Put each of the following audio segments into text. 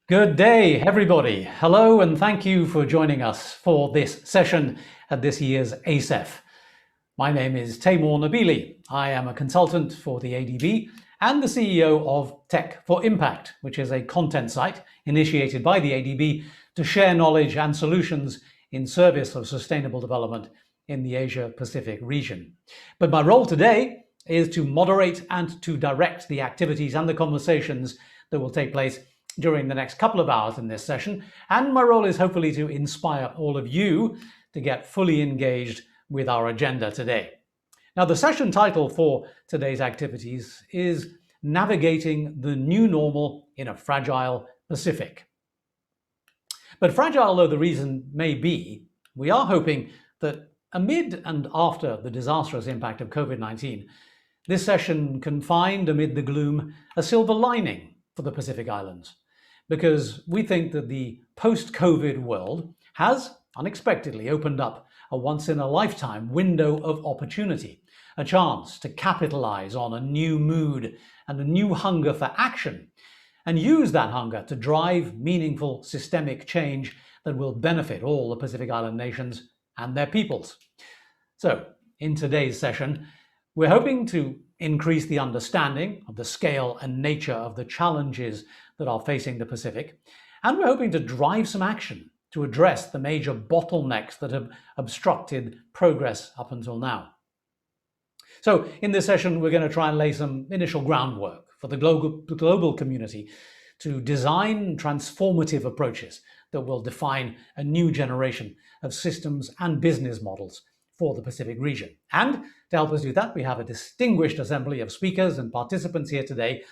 Good day, everybody. Hello, and thank you for joining us for this session at this year's ACEF. My name is Taimur Nabili. I am a consultant for the ADB and the CEO of Tech for Impact, which is a content site initiated by the ADB to share knowledge and solutions in service of sustainable development in the Asia-Pacific region. But my role today is to moderate and to direct the activities and the conversations that will take place during the next couple of hours in this session, and my role is hopefully to inspire all of you to get fully engaged with our agenda today. Now, the session title for today's activities is Navigating the New Normal in a Fragile Pacific. But fragile though the reason may be, we are hoping that amid and after the disastrous impact of COVID-19, this session can find amid the gloom a silver lining for the Pacific Islands, because we think that the post-COVID world has unexpectedly opened up a once-in-a-lifetime window of opportunity, a chance to capitalize on a new mood and a new hunger for action, and use that hunger to drive meaningful systemic change that will benefit all the Pacific Island nations and their peoples. So, in today's session, we're hoping to increase the understanding of the scale and nature of the challenges that are facing the Pacific, and we're hoping to drive some action to address the major bottlenecks that have obstructed progress up until now. So in this session, we're going to try and lay some initial groundwork for the global community to design transformative approaches that will define a new generation of systems and business models for the Pacific region. And to help us do that, we have a distinguished assembly of speakers and participants here today,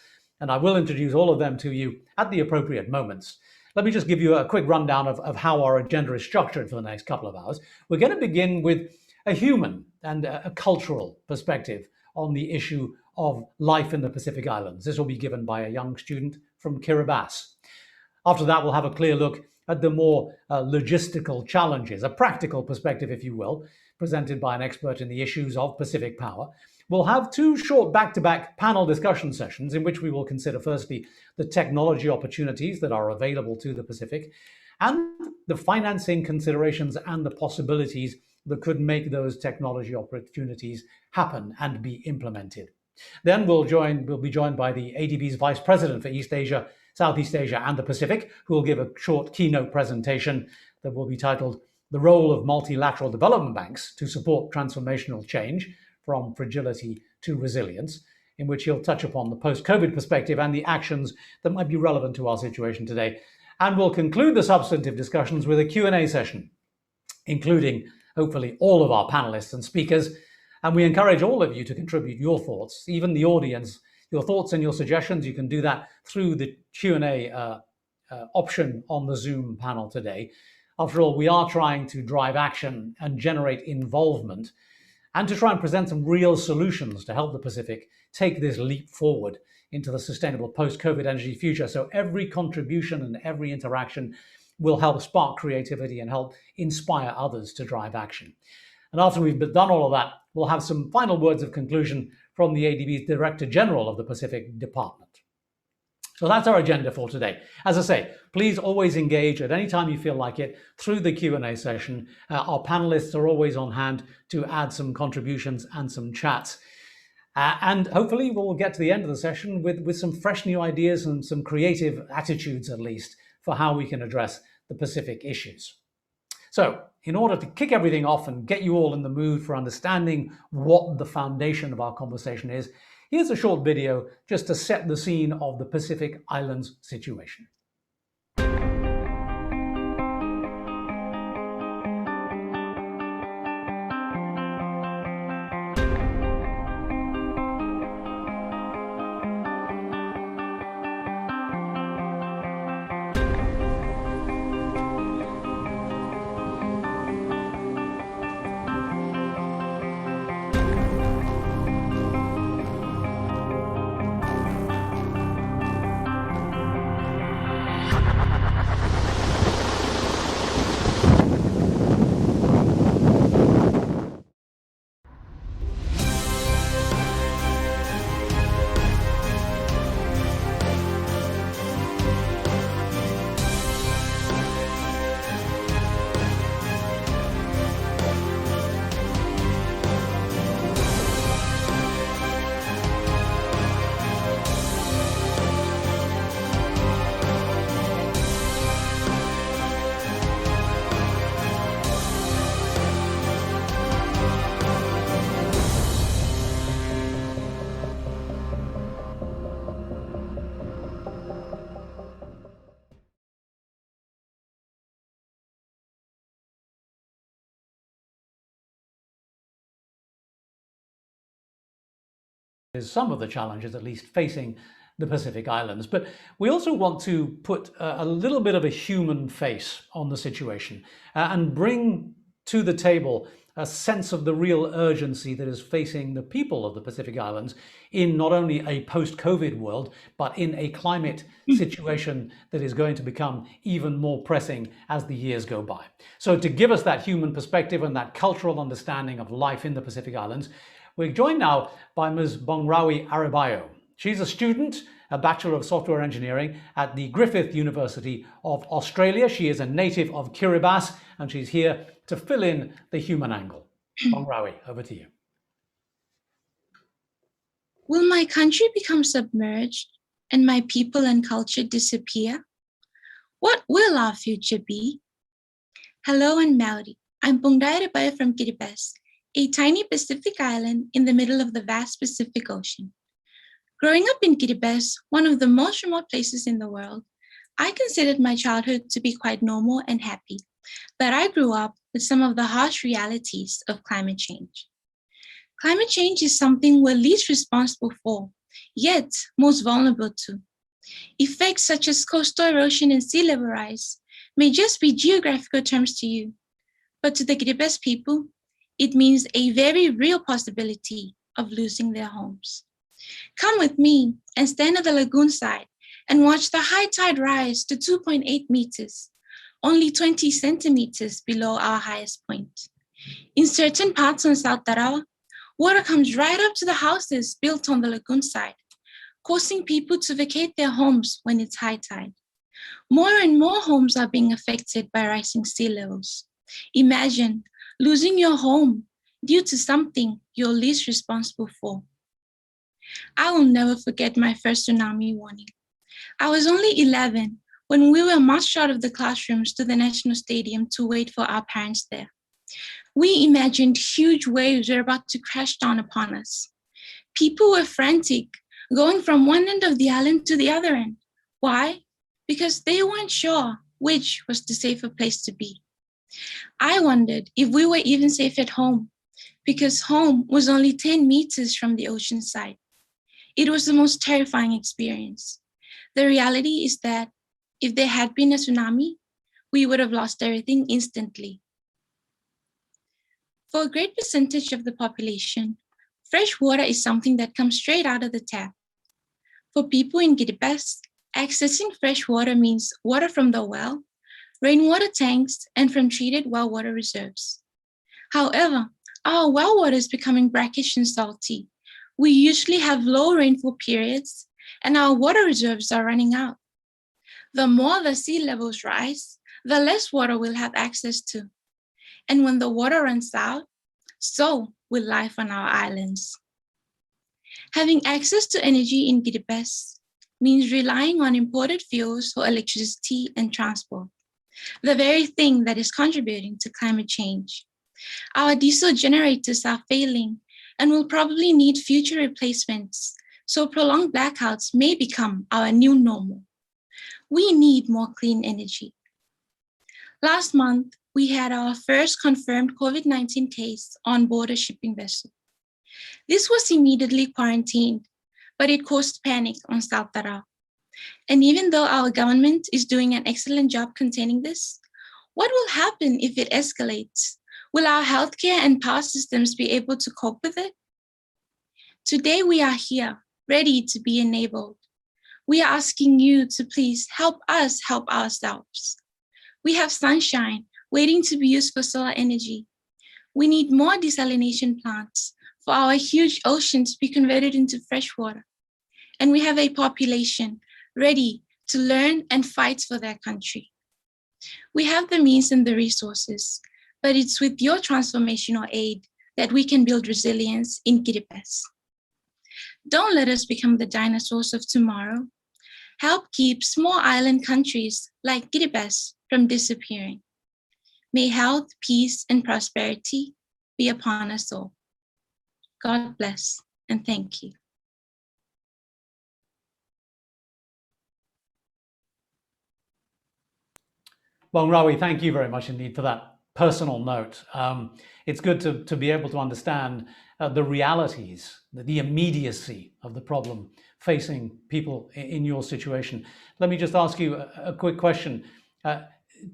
and I will introduce all of them to you at the appropriate moments. Let me just give you a quick rundown of how our agenda is structured for the next couple of hours. We're going to begin with a human and a cultural perspective on the issue of life in the Pacific Islands. This will be given by a young student from Kiribati. After that, we'll have a clear look at the more logistical challenges, a practical perspective, if you will, presented by an expert in the issues of Pacific power. We'll have two short back-to-back panel discussion sessions in which we will consider firstly the technology opportunities that are available to the Pacific and the financing considerations and the possibilities that could make those technology opportunities happen and be implemented. Then we'll be joined by the ADB's Vice President for East Asia, Southeast Asia and the Pacific, who will give a short keynote presentation that will be titled The Role of Multilateral Development Banks to Support Transformational Change from Fragility to Resilience, in which he'll touch upon the post-COVID perspective and the actions that might be relevant to our situation today. And we'll conclude the substantive discussions with a Q&A session, including hopefully all of our panelists and speakers. And we encourage all of you to contribute your thoughts, even the audience, your thoughts and your suggestions. You can do that through the Q&A option on the Zoom panel today. After all, we are trying to drive action and generate involvement and to try and present some real solutions to help the Pacific take this leap forward into the sustainable post-COVID energy future. So every contribution and every interaction will help spark creativity and help inspire others to drive action. And after we've done all of that, we'll have some final words of conclusion from the ADB's Director General of the Pacific Department. So that's our agenda for today. As I say, please always engage at any time you feel like it through the Q&A session. Our panelists are always on hand to add some contributions and some chats. And hopefully we'll get to the end of the session with some fresh new ideas and some creative attitudes, at least, for how we can address the Pacific issues. So in order to kick everything off and get you all in the mood for understanding what the foundation of our conversation is, here's a short video just to set the scene of the Pacific Islands situation. some of the challenges, at least, facing the Pacific Islands. But we also want to put a little bit of a human face on the situation and bring to the table a sense of the real urgency that is facing the people of the Pacific Islands in not only a post-COVID world, but in a climate situation that is going to become even more pressing as the years go by. So to give us that human perspective and that cultural understanding of life in the Pacific Islands, we're joined now by Ms. Bongrawi Arebayo. She's a student, a Bachelor of Software Engineering at the Griffith University of Australia. She is a native of Kiribati, and she's here to fill in the human angle. Bongrawi, over to you. Will my country become submerged and my people and culture disappear? What will our future be? Hello and Maori. I'm Bongrawi Arebayo from Kiribati, a tiny Pacific island in the middle of the vast Pacific Ocean. Growing up in Kiribati, one of the most remote places in the world, I considered my childhood to be quite normal and happy, but I grew up with some of the harsh realities of climate change. Climate change is something we're least responsible for, yet most vulnerable to. Effects such as coastal erosion and sea level rise may just be geographical terms to you, but to the Kiribati people, it means a very real possibility of losing their homes. Come with me and stand at the lagoon side and watch the high tide rise to 2.8 meters, only 20 centimeters below our highest point. In certain parts on South Tarawa, water comes right up to the houses built on the lagoon side, causing people to vacate their homes when it's high tide. More and more homes are being affected by rising sea levels. Imagine losing your home due to something you're least responsible for. I will never forget my first tsunami warning. I was only 11 when we were marched out of the classrooms to the National Stadium to wait for our parents there. We imagined huge waves were about to crash down upon us. People were frantic, going from one end of the island to the other end. Why? Because they weren't sure which was the safer place to be. I wondered if we were even safe at home, because home was only 10 meters from the ocean side. It was the most terrifying experience. The reality is that if there had been a tsunami, we would have lost everything instantly. For a great percentage of the population, fresh water is something that comes straight out of the tap. For people in Kiribati, accessing fresh water means water from the well, rainwater tanks, and from treated well water reserves. However, our well water is becoming brackish and salty. We usually have low rainfall periods, and our water reserves are running out. The more the sea levels rise, the less water we'll have access to. And when the water runs out, so will life on our islands. Having access to energy in Kiribati means relying on imported fuels for electricity and transport, the very thing that is contributing to climate change. Our diesel generators are failing and will probably need future replacements, so prolonged blackouts may become our new normal. We need more clean energy. Last month, we had our first confirmed COVID-19 case on board a shipping vessel. This was immediately quarantined, but it caused panic on South Tarawa. And even though our government is doing an excellent job containing this, what will happen if it escalates? Will our healthcare and power systems be able to cope with it? Today we are here, ready to be enabled. We are asking you to please help us help ourselves. We have sunshine waiting to be used for solar energy. We need more desalination plants for our huge ocean to be converted into fresh water. And we have a population ready to learn and fight for their country. We have the means and the resources, but it's with your transformational aid that we can build resilience in Kiribati. Don't let us become the dinosaurs of tomorrow. Help keep small island countries like Kiribati from disappearing. May health, peace, and prosperity be upon us all. God bless, and thank you. Bongrawi, thank you very much indeed for that personal note, it's good to be able to understand the realities, the immediacy of the problem facing people in your situation. Let me just ask you a quick question.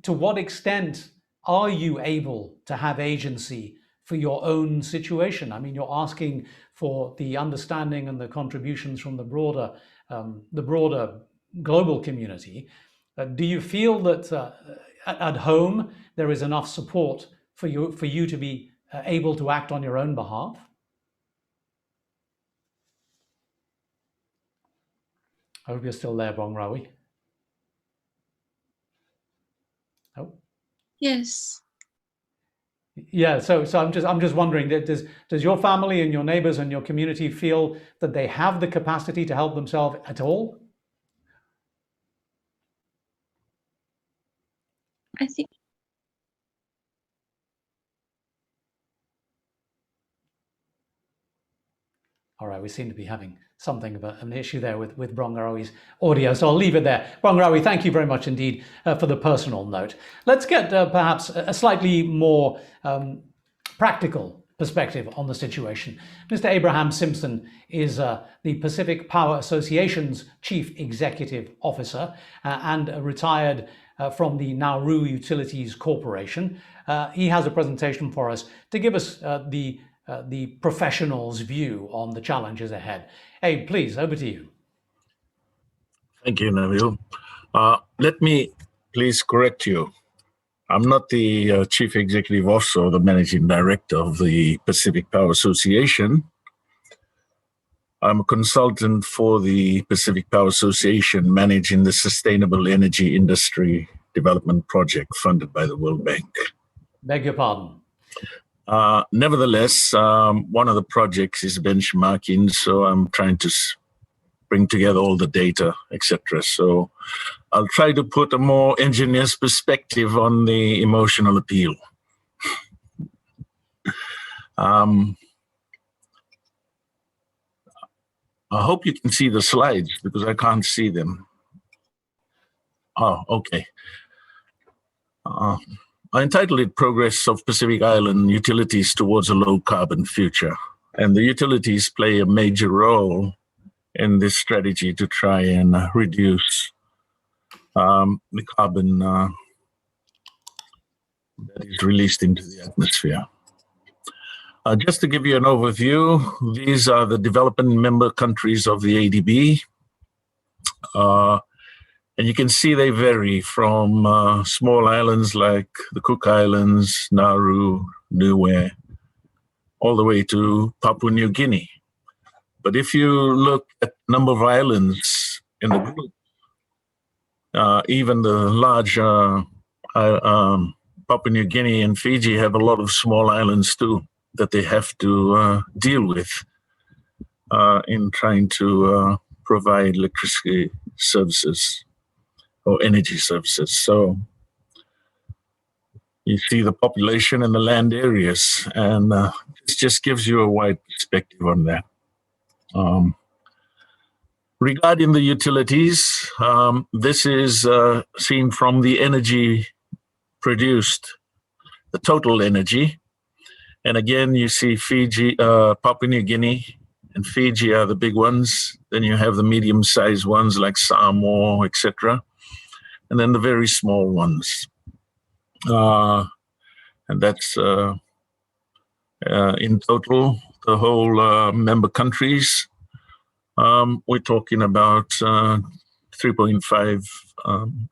To what extent are you able to have agency for your own situation? I mean, you're asking for the understanding and the contributions from the broader global community. Do you feel that at home there is enough support for you to be able to act on your own behalf? I hope you're still there, Bongrawi. Oh. Yes. Yeah, so I'm just wondering, does your family and your neighbors and your community feel that they have the capacity to help themselves at all? I think All right, we seem to be having something of an issue there with Bongrawi's audio, so I'll leave it there. Bongrawi, thank you very much indeed for the personal note. Let's get perhaps a slightly more practical perspective on the situation. Mr. Abraham Simpson is the Pacific Power Association's Chief Executive Officer and retired from the Nauru Utilities Corporation. He has a presentation for us to give us the professional's view on the challenges ahead. Abe, please, over to you. Thank you, Nabil. Let me please correct you. I'm not the Chief Executive Officer or the Managing Director of the Pacific Power Association. I'm a consultant for the Pacific Power Association managing the Sustainable Energy Industry Development Project funded by the World Bank. Beg your pardon. Nevertheless, one of the projects is benchmarking, so I'm trying to bring together all the data, etc. So I'll try to put a more engineer's perspective on the emotional appeal. I hope you can see the slides because I can't see them. Oh, okay. I entitled it Progress of Pacific Island Utilities Towards a Low Carbon Future. And the utilities play a major role in this strategy to try and reduce the carbon that is released into the atmosphere. Just to give you an overview, these are the development member countries of the ADB. And you can see they vary from small islands like the Cook Islands, Nauru, Niue, all the way to Papua New Guinea. But if you look at the number of islands in the group, even the large Papua New Guinea and Fiji have a lot of small islands too that they have to deal with in trying to provide electricity services or energy services. So you see the population and the land areas, and this just gives you a wide perspective on that. Regarding the utilities, this is seen from the energy produced, the total energy. And again, you see Fiji, Papua New Guinea and Fiji are the big ones. Then you have the medium-sized ones like Samoa, etc. And then the very small ones. And that's in total, the whole member countries. We're talking about 3.5,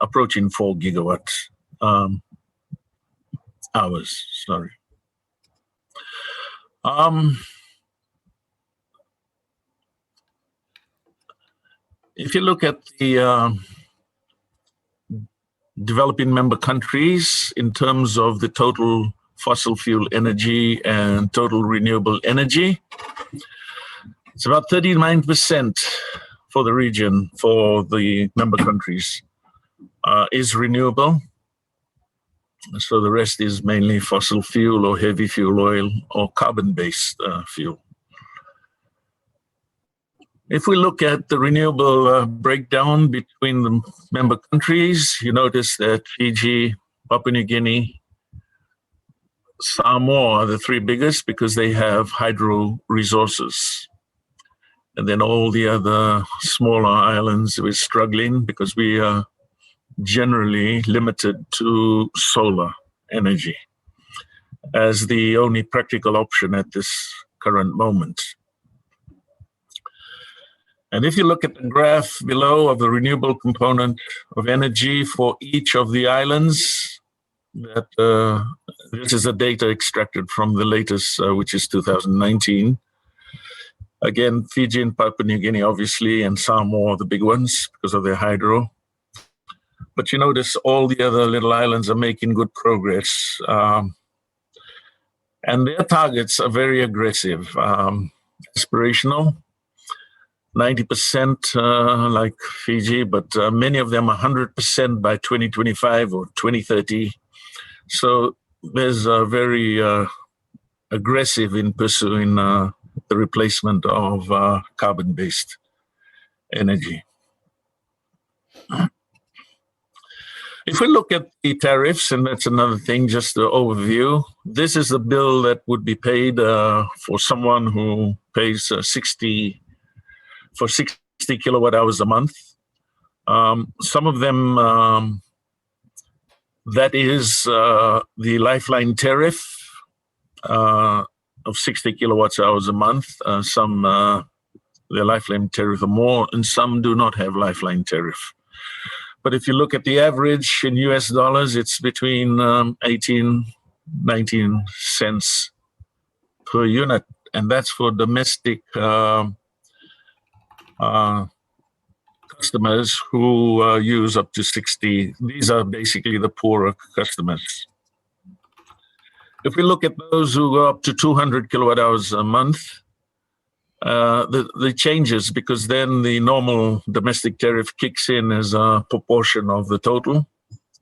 approaching 4 gigawatt hours, sorry. If you look at the developing member countries in terms of the total fossil fuel energy and total renewable energy, it's about 39% for the region, for the member countries, is renewable. So the rest is mainly fossil fuel or heavy fuel oil or carbon-based fuel. If we look at the renewable breakdown between the member countries, you notice that Fiji, Papua New Guinea, Samoa are the three biggest because they have hydro resources. And then all the other smaller islands, we're struggling because we are generally limited to solar energy as the only practical option at this current moment. And if you look at the graph below of the renewable component of energy for each of the islands, this is the data extracted from the latest, which is 2019. Again, Fiji and Papua New Guinea, obviously, and Samoa are the big ones because of their hydro. But you notice all the other little islands are making good progress. And their targets are very aggressive, aspirational, 90% like Fiji, but many of them are 100% by 2025 or 2030. So there's a very aggressive in pursuing the replacement of carbon-based energy. If we look at the tariffs, and that's another thing, just the overview, this is the bill that would be paid for someone who pays 60 kilowatt hours a month. Some of them, that is the lifeline tariff of 60 kilowatts hours a month. Some, the lifeline tariff are more, and some do not have lifeline tariff. But if you look at the average in US dollars, it's between 18, 19 cents per unit. And that's for domestic customers who use up to 60. These are basically the poorer customers. If we look at those who go up to 200 kilowatt hours a month, the changes, because then the normal domestic tariff kicks in as a proportion of the total,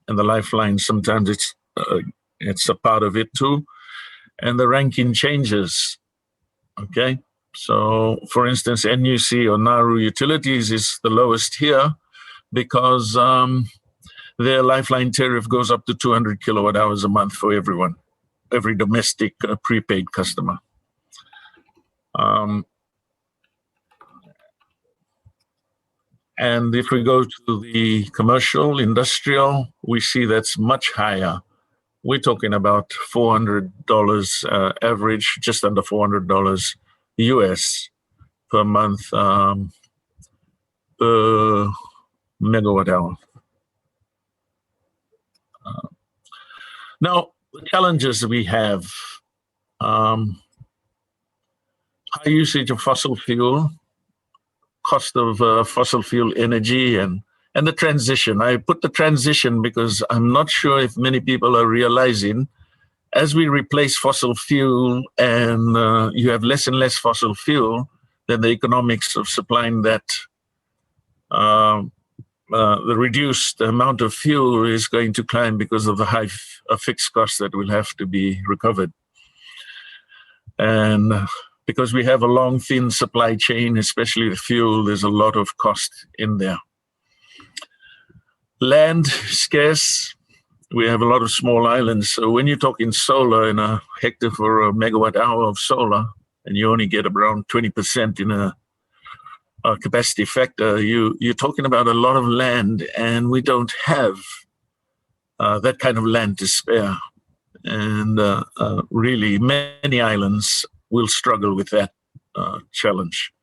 and the lifeline sometimes it's a part of it too, and the ranking changes. Okay, so for instance, NUC or Nauru Utilities is the lowest here because their lifeline tariff goes up to 200 kilowatt hours a month for everyone, every domestic prepaid customer. And if we go to the commercial, industrial, we see that's much higher. We're talking about $400 average, just under $400 US per month per megawatt hour. Now, the challenges we have, high usage of fossil fuel, cost of fossil fuel energy, and the transition. I put the transition because I'm not sure if many people are realizing as we replace fossil fuel and you have less and less fossil fuel, then the economics of supplying that, the reduced amount of fuel is going to climb because of the high fixed costs that will have to be recovered. And because we have a long, thin supply chain, especially the fuel, there's a lot of cost in there. Land scarce. We have a lot of small islands. So when you're talking solar in a hectare for a megawatt hour of solar, and you only get around 20% in a capacity factor, you're talking about a lot of land, and we don't have that kind of land to spare. And really, many islands will struggle with that challenge.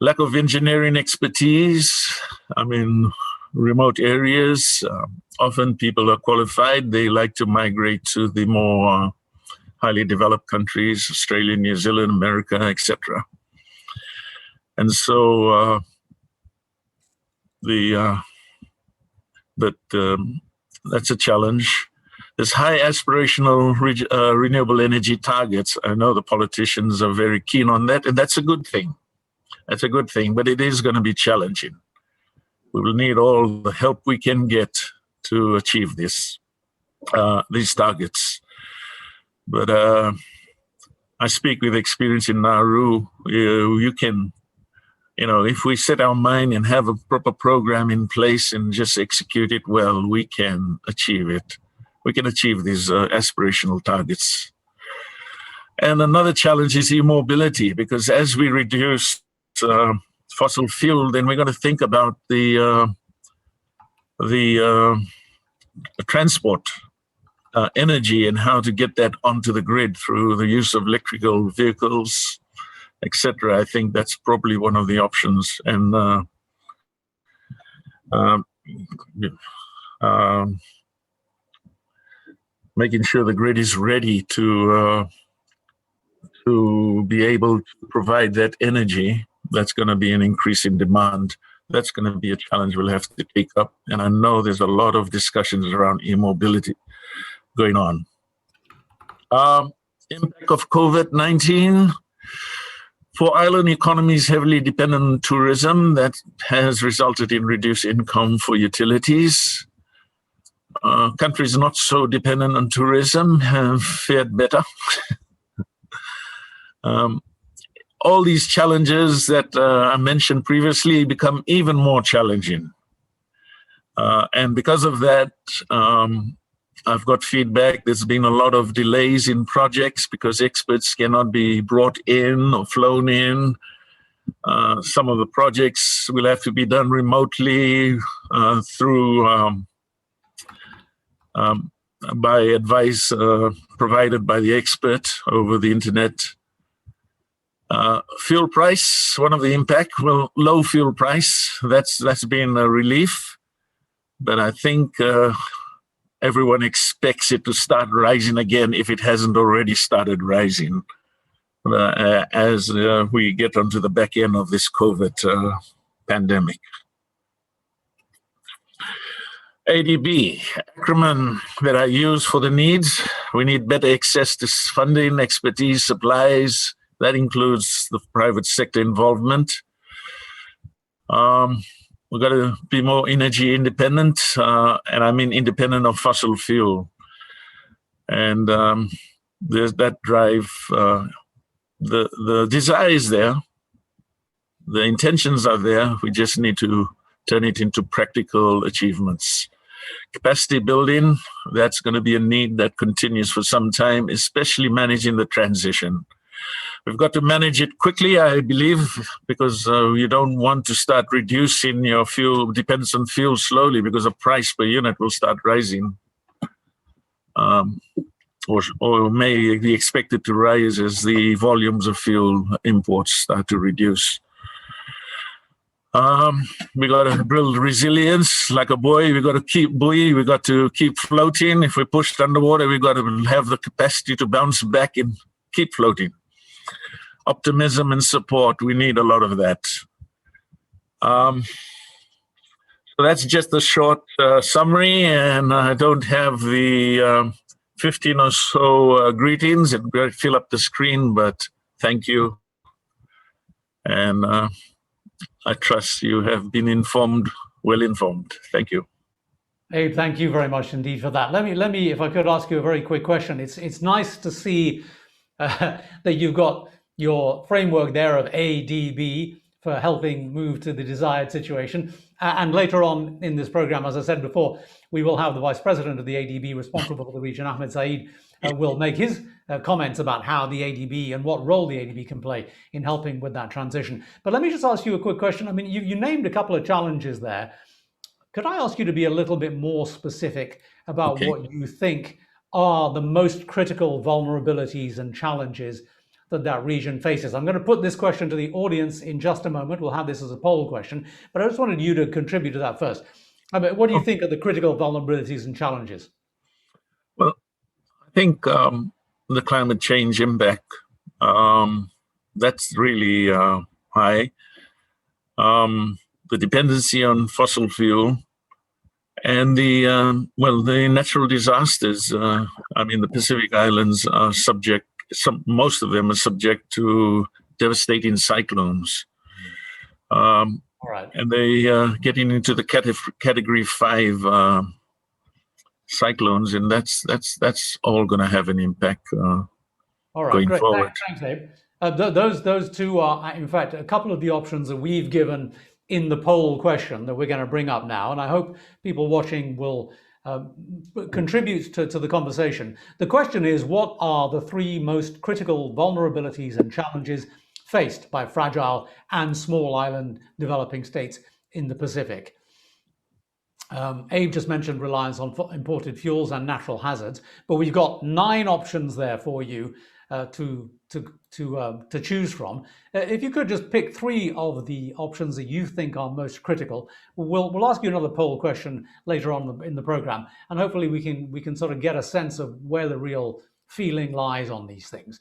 Lack of engineering expertise. I mean, remote areas, often people are qualified. They like to migrate to the more highly developed countries, Australia, New Zealand, America, etc. And so that's a challenge. There's high aspirational renewable energy targets. I know the politicians are very keen on that, and that's a good thing. That's a good thing, but it is going to be challenging. We will need all the help we can get to achieve these targets. But I speak with experience in Nauru. You can, if we set our mind and have a proper program in place and just execute it well, we can achieve it. we can achieve these aspirational targets. And another challenge is e-mobility, because as we reduce fossil fuel, then we're going to think about the transport energy and how to get that onto the grid through the use of electrical vehicles, etc. I think that's probably one of the options. And making sure the grid is ready to be able to provide that energy, that's going to be an increase in demand. That's going to be a challenge we'll have to take up. And I know there's a lot of discussions around e-mobility going on. Impact of COVID-19. For island economies heavily dependent on tourism, that has resulted in reduced income for utilities. Countries not so dependent on tourism have fared better. All these challenges that I mentioned previously become even more challenging. And because of that, I've got feedback. There's been a lot of delays in projects because experts cannot be brought in or flown in. Some of the projects will have to be done remotely through by advice provided by the expert over the internet. Fuel price, one of the impact, well, low fuel price, that's been a relief. But I think everyone expects it to start rising again if it hasn't already started rising as we get onto the back end of this COVID pandemic. ADB, acronym that I use for the needs. We need better access to funding, expertise, supplies. That includes the private sector involvement. We've got to be more energy independent, and I mean independent of fossil fuel. And there's that drive. The desire is there. The intentions are there. We just need to turn it into practical achievements. Capacity building, that's going to be a need that continues for some time, especially managing the transition. We've got to manage it quickly, I believe, because you don't want to start reducing your fuel dependence on fuel slowly, because the price per unit will start rising, or may be expected to rise as the volumes of fuel imports start to reduce. We got to build resilience like a buoy. We got to keep buoy. We got to keep floating. If we're pushed underwater, we got to have the capacity to bounce back and keep floating. Optimism and support, we need a lot of that. So that's just a short summary, and I don't have the 15 or so greetings. It will fill up the screen, but thank you. And I trust you have been informed, well informed. Thank you. Abe, thank you very much indeed for that. Let me, if I could ask you a very quick question. It's nice to see that you've got your framework there of ADB for helping move to the desired situation. And later on in this program, as I said before, we will have the Vice President of the ADB responsible for the region, Ahmed Saeed, will make his comments about how the ADB and what role the ADB can play in helping with that transition. But let me just ask you a quick question. I mean, you named a couple of challenges there. Could I ask you to be a little bit more specific about what you think are the most critical vulnerabilities and challenges that region faces? I'm going to put this question to the audience in just a moment. We'll have this as a poll question, but I just wanted you to contribute to that first. I mean, what do you think are the critical vulnerabilities and challenges? Well, I think the climate change impact, that's really high. The dependency on fossil fuel and the natural disasters. I mean, the Pacific Islands are subject, most of them are subject to devastating cyclones. Right. And they getting into the category 5 cyclones, and that's all going to have an impact going great. forward. Thanks, Abe. Those two are, in fact, a couple of the options that we've given in the poll question that we're going to bring up now, and I hope people watching will contributes to the conversation. The question is, what are the three most critical vulnerabilities and challenges faced by fragile and small island developing states in the Pacific? Abe just mentioned reliance on imported fuels and natural hazards, but we've got 9 options there for you to choose from. If you could just pick 3 of the options that you think are most critical, we'll ask you another poll question later on in the program, and hopefully we can sort of get a sense of where the real feeling lies on these things.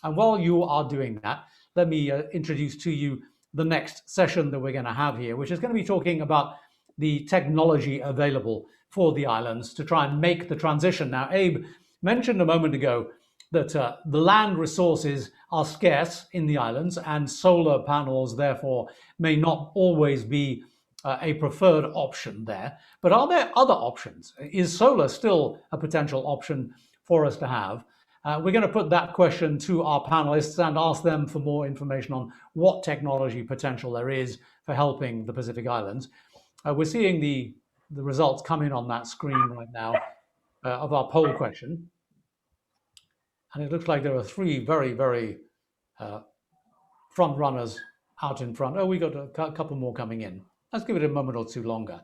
And while you are doing that, let me introduce to you the next session that we're going to have here, which is going to be talking about the technology available for the islands to try and make the transition. Now, Abe mentioned a moment ago that the land resources are scarce in the islands, and solar panels, therefore, may not always be a preferred option there. But are there other options? Is solar still a potential option for us to have? We're going to put that question to our panelists and ask them for more information on what technology potential there is for helping the Pacific Islands. We're seeing the results come in on that screen right now of our poll question. And it looks like there are 3 very, very front runners out in front. Oh, we got a couple more coming in. Let's give it a moment or 2 longer.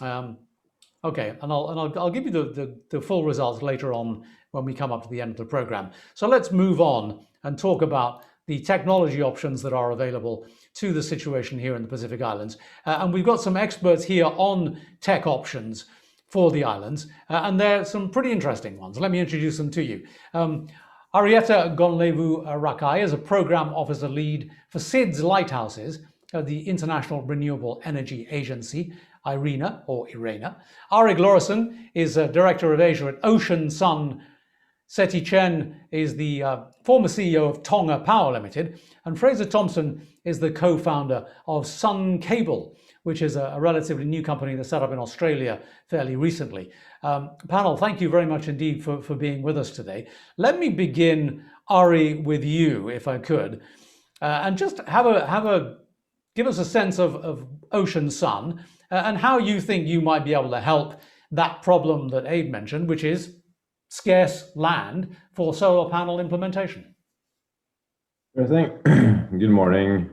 Okay, and I'll give you the full results later on when we come up to the end of the program. So let's move on and talk about the technology options that are available to the situation here in the Pacific Islands. And we've got some experts here on tech options for the islands, and there are some pretty interesting ones. Let me introduce them to you. Marietta Rakai is a program officer lead for SIDS Lighthouses, the International Renewable Energy Agency, IRENA. Arik Lorison is a director of Asia at Ocean Sun. Seti Chen is the former CEO of Tonga Power Limited, and Fraser Thompson is the co-founder of Sun Cable, which is a relatively new company that's set up in Australia fairly recently. Panel, thank you very much indeed for being with us today. Let me begin, Ari, with you, if I could, and just give us a sense of Ocean Sun and how you think you might be able to help that problem that Abe mentioned, which is scarce land for solar panel implementation. Sure thing. Good morning,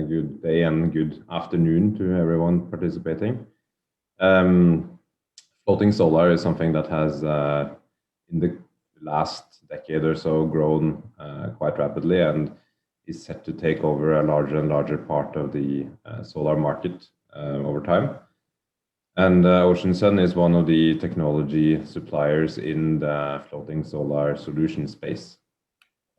good day, and good afternoon to everyone participating. Floating solar is something that has, in the last decade or so, grown quite rapidly and is set to take over a larger and larger part of the solar market over time. And Ocean Sun is one of the technology suppliers in the floating solar solution space.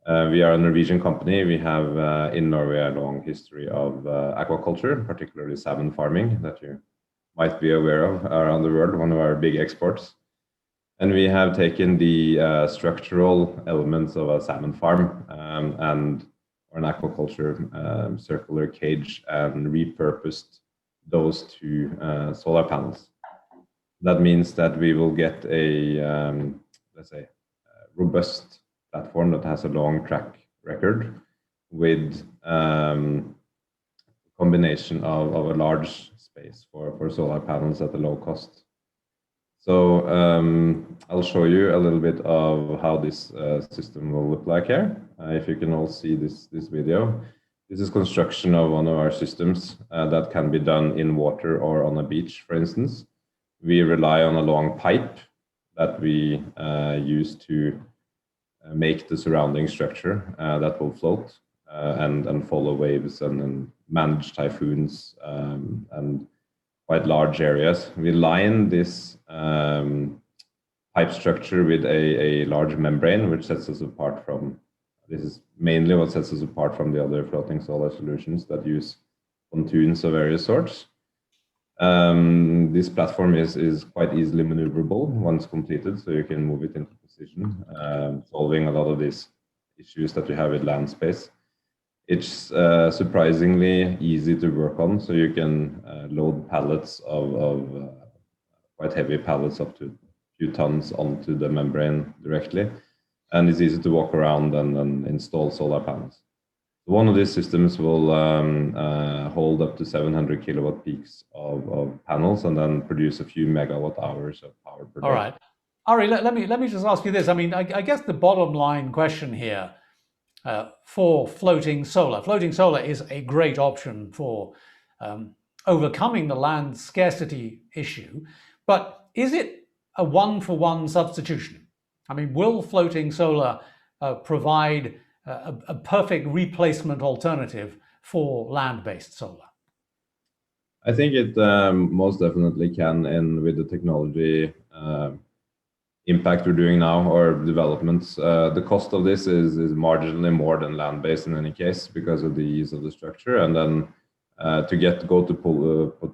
We are a Norwegian company. We have in Norway a long history of aquaculture, particularly salmon farming, that you might be aware of around the world, one of our big exports. And we have taken the structural elements of a salmon farm and an aquaculture circular cage and repurposed those to solar panels. That means that we will get a, let's say, robust platform that has a long track record with combination of a large space for solar panels at a low cost. So I'll show you a little bit of how this system will look like here. If you can all see this video. This is construction of one of our systems that can be done in water or on a beach, for instance. We rely on a long pipe that we use to make the surrounding structure that will float and follow waves and manage typhoons and quite large areas. We line this pipe structure with a large membrane, which sets us apart from, this is mainly what sets us apart from the other floating solar solutions that use pontoons of various sorts. This platform is quite easily maneuverable once completed, so you can move it into position, solving a lot of these issues that you have with land space. It's surprisingly easy to work on, so you can load pallets of quite heavy pallets up to a few tons onto the membrane directly. And it's easy to walk around and install solar panels. One of these systems will hold up to 700 kilowatt peaks of panels and then produce a few megawatt hours of power per day. All right. Ari, let me just ask you this. I mean, I guess the bottom line question here for floating solar. Floating solar is a great option for overcoming the land scarcity issue, but is it a one-for-one substitution? I mean, will floating solar provide a perfect replacement alternative for land-based solar? I think it most definitely can, and with the technology impact we're doing now or developments, the cost of this is marginally more than land-based in any case because of the ease of the structure. And then put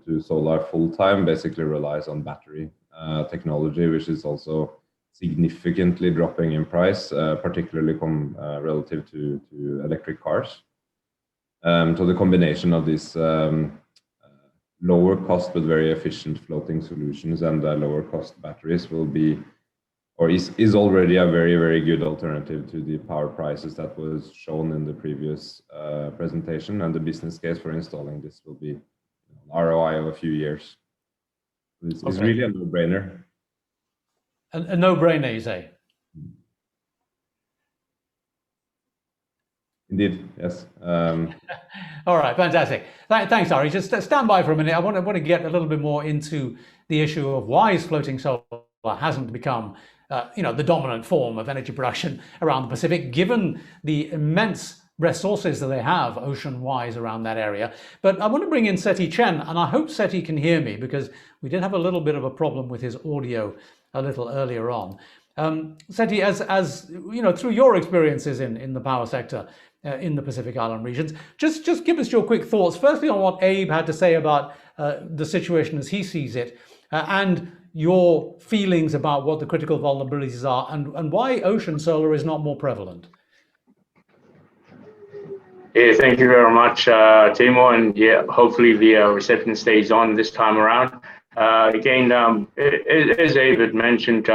to solar full time basically relies on battery technology, which is also significantly dropping in price, particularly relative to electric cars. So the combination of these lower cost but very efficient floating solutions and lower cost batteries will be, or is already a very, very good alternative to the power prices that was shown in the previous presentation. And the business case for installing this will be an ROI of a few years. It's really a no-brainer. A no-brainer, you say? Indeed, yes. All right, fantastic. Thanks, Ari. Just stand by for a minute. I want to get a little bit more into the issue of why floating solar hasn't become the dominant form of energy production around the Pacific, given the immense resources that they have ocean-wise around that area. But I want to bring in Seti Chen, and I hope Seti can hear me because we did have a little bit of a problem with his audio a little earlier on. Seti, as you know, through your experiences in the power sector in the Pacific Island regions, just give us your quick thoughts, firstly on what Abe had to say about the situation as he sees it, and your feelings about what the critical vulnerabilities are and why ocean solar is not more prevalent. Yeah, thank you very much, Timo, and yeah, hopefully the reception stays on this time around. Again, as Abe had mentioned,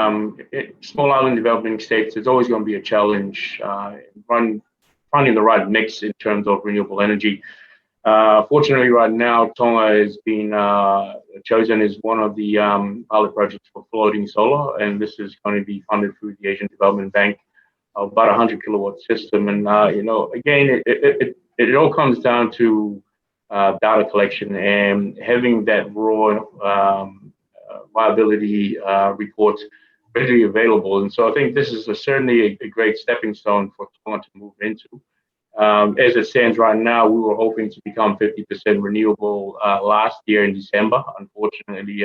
small island developing states, there's always going to be a challenge finding the right mix in terms of renewable energy. Fortunately, right now, Tonga has been chosen as one of the pilot projects for floating solar, and this is going to be funded through the Asian Development Bank, about 100 kilowatt system. And again, it all comes down to data collection and having that raw viability report readily available. And so I think this is certainly a great stepping stone for Tonga to move into. As it stands right now, we were hoping to become 50% renewable last year in December. Unfortunately,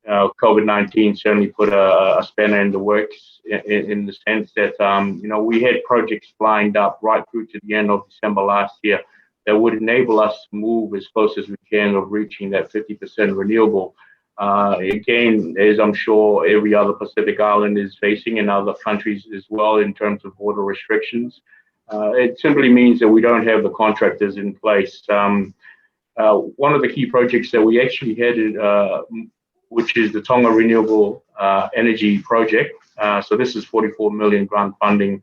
COVID-19 certainly put a spanner in the works in the sense that, we had projects lined up right through to the end of December last year that would enable us to move as close as we can of reaching that 50% renewable. Again, as I'm sure every other Pacific island is facing and other countries as well in terms of border restrictions, it simply means that we don't have the contractors in place. One of the key projects that we actually headed, which is the Tonga Renewable Energy Project. So this is 44 million grant funding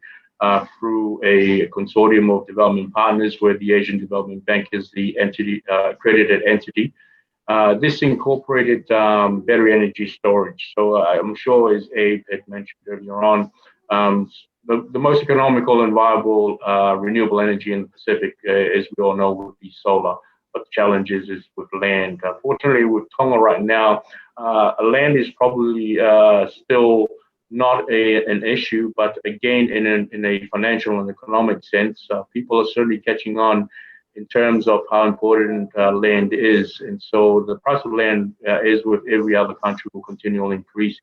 through a consortium of development partners where the Asian Development Bank is the accredited entity. This incorporated battery energy storage. So I'm sure, as Abe had mentioned earlier on, the most economical and viable renewable energy in the Pacific, as we all know, would be solar. But the challenge is with land. Fortunately, with Tonga right now, land is probably still not an issue, but again, in a financial and economic sense, people are certainly catching on in terms of how important land is. And so the price of land, as with every other country, will continually increase.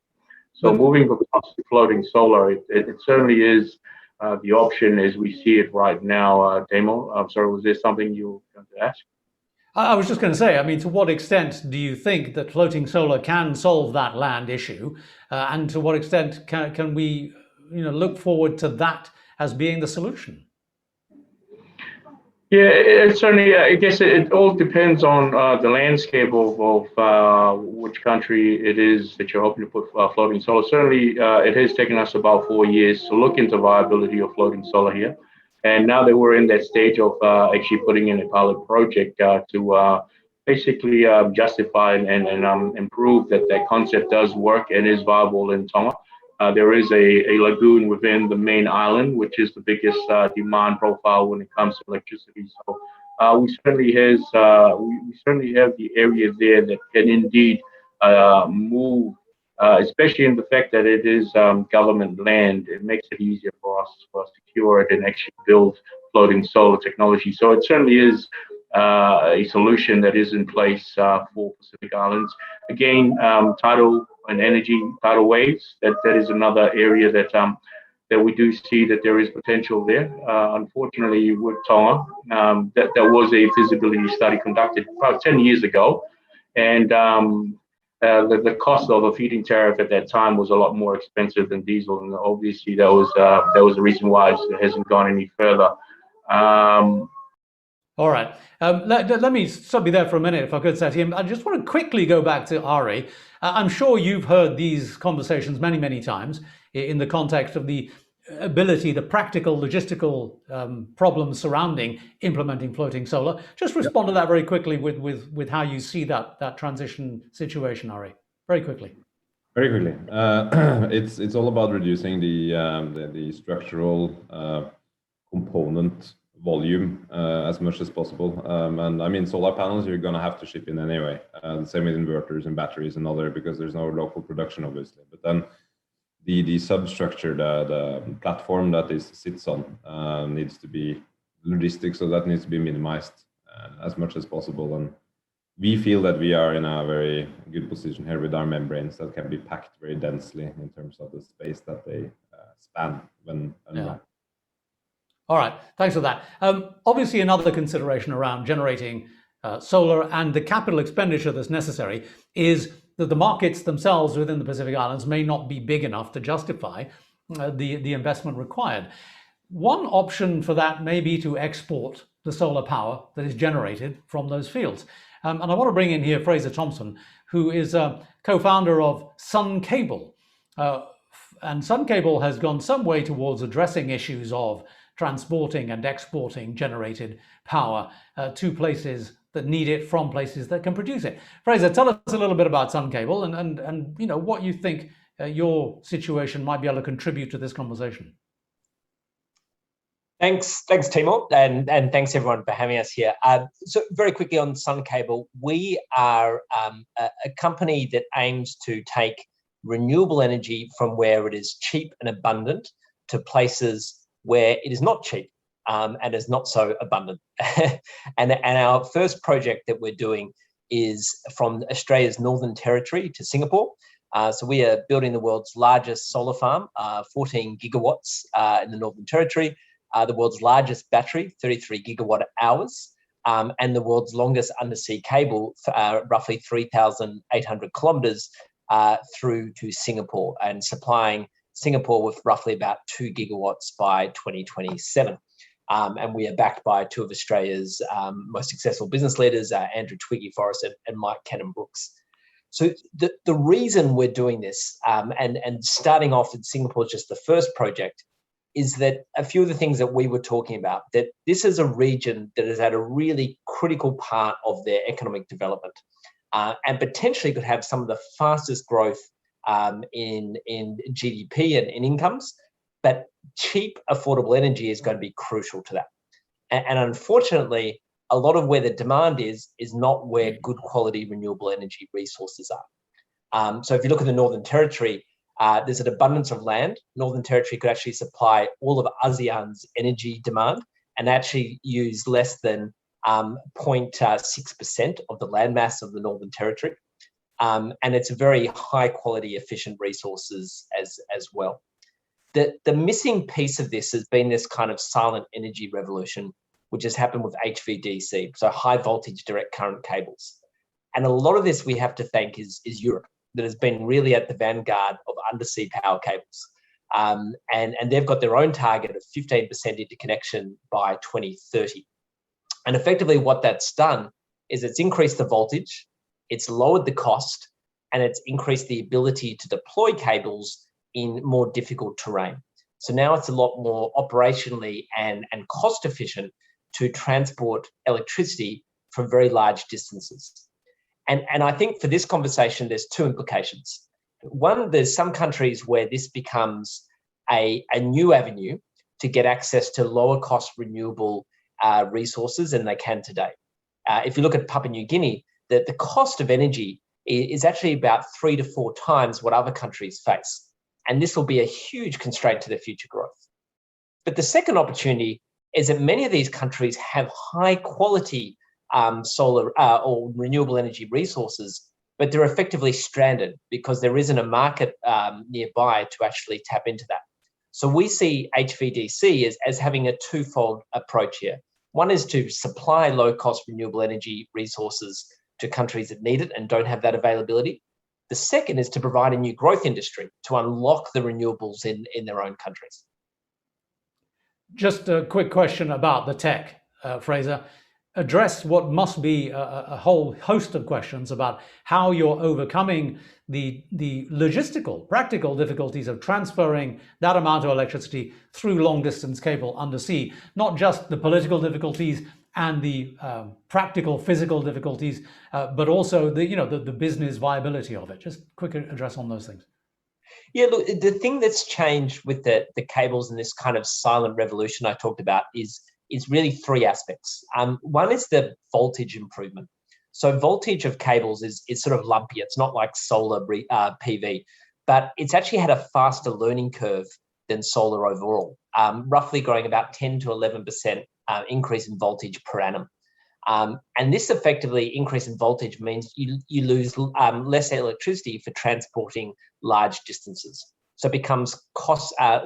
So moving across to floating solar, it certainly is the option as we see it right now. Timo, I'm sorry, was there something you were going to ask? I was just going to say, I mean, to what extent do you think that floating solar can solve that land issue? And to what extent can we look forward to that as being the solution? Yeah, it certainly, I guess it all depends on the landscape of which country it is that you're hoping to put floating solar. Certainly, it has taken us about 4 years to look into viability of floating solar here. And now that we're in that stage of actually putting in a pilot project to basically justify and prove that that concept does work and is viable in Tonga. There is a lagoon within the main island, which is the biggest demand profile when it comes to electricity. So we certainly have the area there that can indeed move, especially in the fact that it is government land. It makes it easier for us to secure it and actually build floating solar technology. So it certainly is a solution that is in place for Pacific Islands. Again, tidal and energy, tidal waves, that is another area that we do see that there is potential there. Unfortunately, with Tonga, that was a feasibility study conducted about 10 years ago, and the cost of a feed-in tariff at that time was a lot more expensive than diesel, and obviously that was the reason why it hasn't gone any further. All right. Let me stop you there for a minute, if I could, Satyam. I just want to quickly go back to Ari. I'm sure you've heard these conversations many, many times in the context of the ability, the practical, logistical problems surrounding implementing floating solar. Just respond to that very quickly with how you see that transition situation, Ari. Very quickly. Very quickly. It's all about reducing the structural component volume as much as possible. And I mean, solar panels you're going to have to ship in anyway. The same with inverters and batteries and other, because there's no local production, obviously. But then the substructure, the platform that this sits on needs to be logistics, so that needs to be minimized as much as possible. And we feel that we are in a very good position here with our membranes that can be packed very densely in terms of the space that they span when unwrapped. All right, thanks for that. Obviously, another consideration around generating solar and the capital expenditure that's necessary is that the markets themselves within the Pacific Islands may not be big enough to justify the investment required. One option for that may be to export the solar power that is generated from those fields. And I want to bring in here Fraser Thompson, who is a co-founder of Sun Cable. And Sun Cable has gone some way towards addressing issues of transporting and exporting generated power to places that need it from places that can produce it. Fraser, tell us a little bit about Sun Cable and you know what you think your situation might be able to contribute to this conversation. Thanks, Timur, and thanks everyone for having us here. So very quickly on Sun Cable, we are a company that aims to take renewable energy from where it is cheap and abundant to places where it is not cheap and is not so abundant. and our first project that we're doing is from Australia's Northern Territory to Singapore. So we are building the world's largest solar farm, 14 gigawatts in the Northern Territory, the world's largest battery, 33 gigawatt hours, and the world's longest undersea cable, roughly 3,800 kilometers through to Singapore, and supplying Singapore with roughly about 2 gigawatts by 2027. And we are backed by two of Australia's most successful business leaders, Andrew Twiggy Forrest and Mike Cannon-Brooks. So the reason we're doing this and starting off in Singapore is just the first project is that a few of the things that we were talking about, that this is a region that is at a really critical part of their economic development and potentially could have some of the fastest growth in GDP and in incomes, but cheap, affordable energy is going to be crucial to that. And unfortunately, a lot of where the demand is not where good quality renewable energy resources are. So if you look at the Northern Territory, there's an abundance of land. Northern Territory could actually supply all of ASEAN's energy demand and actually use less than 0.6% of the landmass of the Northern Territory. And it's very high quality, efficient resources as well. The missing piece of this has been this kind of silent energy revolution, which has happened with HVDC, so high voltage direct current cables. And a lot of this we have to thank is Europe, that has been really at the vanguard of undersea power cables. And they've got their own target of 15% interconnection by 2030. And effectively what that's done is it's increased the voltage, it's lowered the cost, and it's increased the ability to deploy cables in more difficult terrain. So now it's a lot more operationally and cost efficient to transport electricity from very large distances. And I think for this conversation, there's two implications. One, there's some countries where this becomes a new avenue to get access to lower cost renewable resources than they can today. If you look at Papua New Guinea, the cost of energy is actually about 3 to 4 times what other countries face. And this will be a huge constraint to their future growth. But the second opportunity is that many of these countries have high quality solar or renewable energy resources, but they're effectively stranded because there isn't a market nearby to actually tap into that. So we see HVDC as having a twofold approach here. One is to supply low-cost renewable energy resources to countries that need it and don't have that availability. The second is to provide a new growth industry to unlock the renewables in their own countries. Just a quick question about the tech, Fraser. Address what must be a whole host of questions about how you're overcoming the logistical, practical difficulties of transferring that amount of electricity through long-distance cable undersea, not just the political difficulties and the practical, physical difficulties, but also the business viability of it. Just quick address on those things. Yeah, look, the thing that's changed with the cables and this kind of silent revolution I talked about is really 3 aspects. One is the voltage improvement. So voltage of cables is sort of lumpy. It's not like solar PV, but it's actually had a faster learning curve than solar overall, roughly growing about 10 to 11% increase in voltage per annum. And this effectively increase in voltage means you lose less electricity for transporting large distances. So it becomes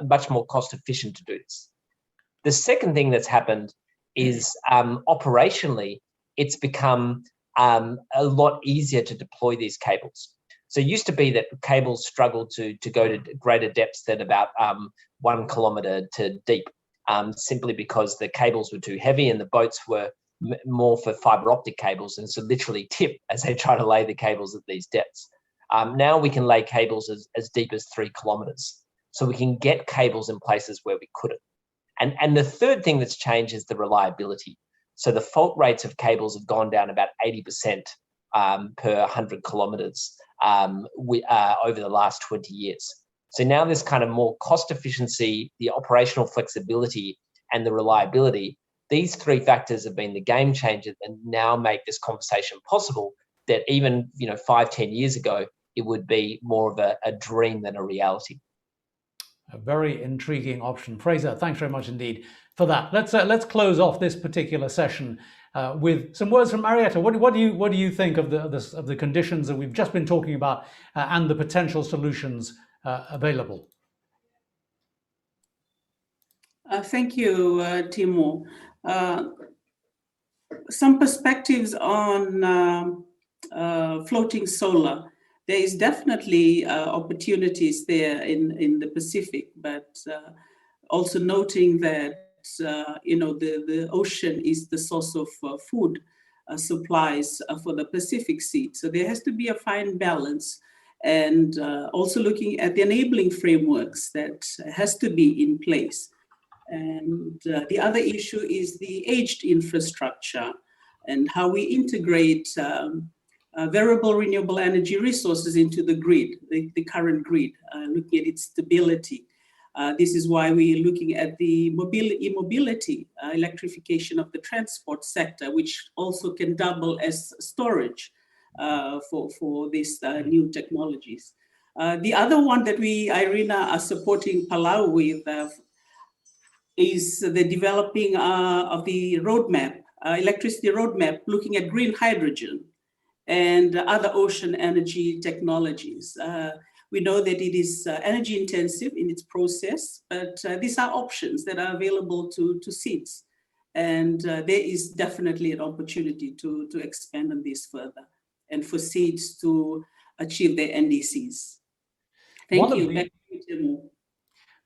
much more cost efficient to do this. The second thing that's happened is operationally, it's become a lot easier to deploy these cables. So it used to be that cables struggled to go to greater depths than about 1 kilometre to deep, simply because the cables were too heavy and the boats were more for fibre optic cables, and so literally tip as they try to lay the cables at these depths. Now we can lay cables as deep as 3 kilometres. So we can get cables in places where we couldn't. And the third thing that's changed is the reliability. So the fault rates of cables have gone down about 80% per 100 kilometres over the last 20 years. So now there's kind of more cost efficiency, the operational flexibility, and the reliability. These 3 factors have been the game changer and now make this conversation possible that even 5-10 years ago, it would be more of a dream than a reality. A very intriguing option. Fraser, thanks very much indeed for that. Let's close off this particular session with some words from Marietta. What do you think of the conditions that we've just been talking about and the potential solutions available? Thank you, Timur. Some perspectives on floating solar. There is definitely opportunities there in the Pacific, but also noting that the ocean is the source of food supplies for the Pacific Sea. So there has to be a fine balance, and also looking at the enabling frameworks that has to be in place. And the other issue is the aged infrastructure and how we integrate variable renewable energy resources into the grid, the current grid, looking at its stability. This is why we're looking at the e-mobility, electrification of the transport sector, which also can double as storage for these new technologies. The other one that we, IRENA, are supporting Palau with is the developing of the roadmap, electricity roadmap, looking at green hydrogen and other ocean energy technologies. We know that it is energy intensive in its process, but these are options that are available to seeds. And there is definitely an opportunity to expand on this further and for seeds to achieve their NDCs. Thank you.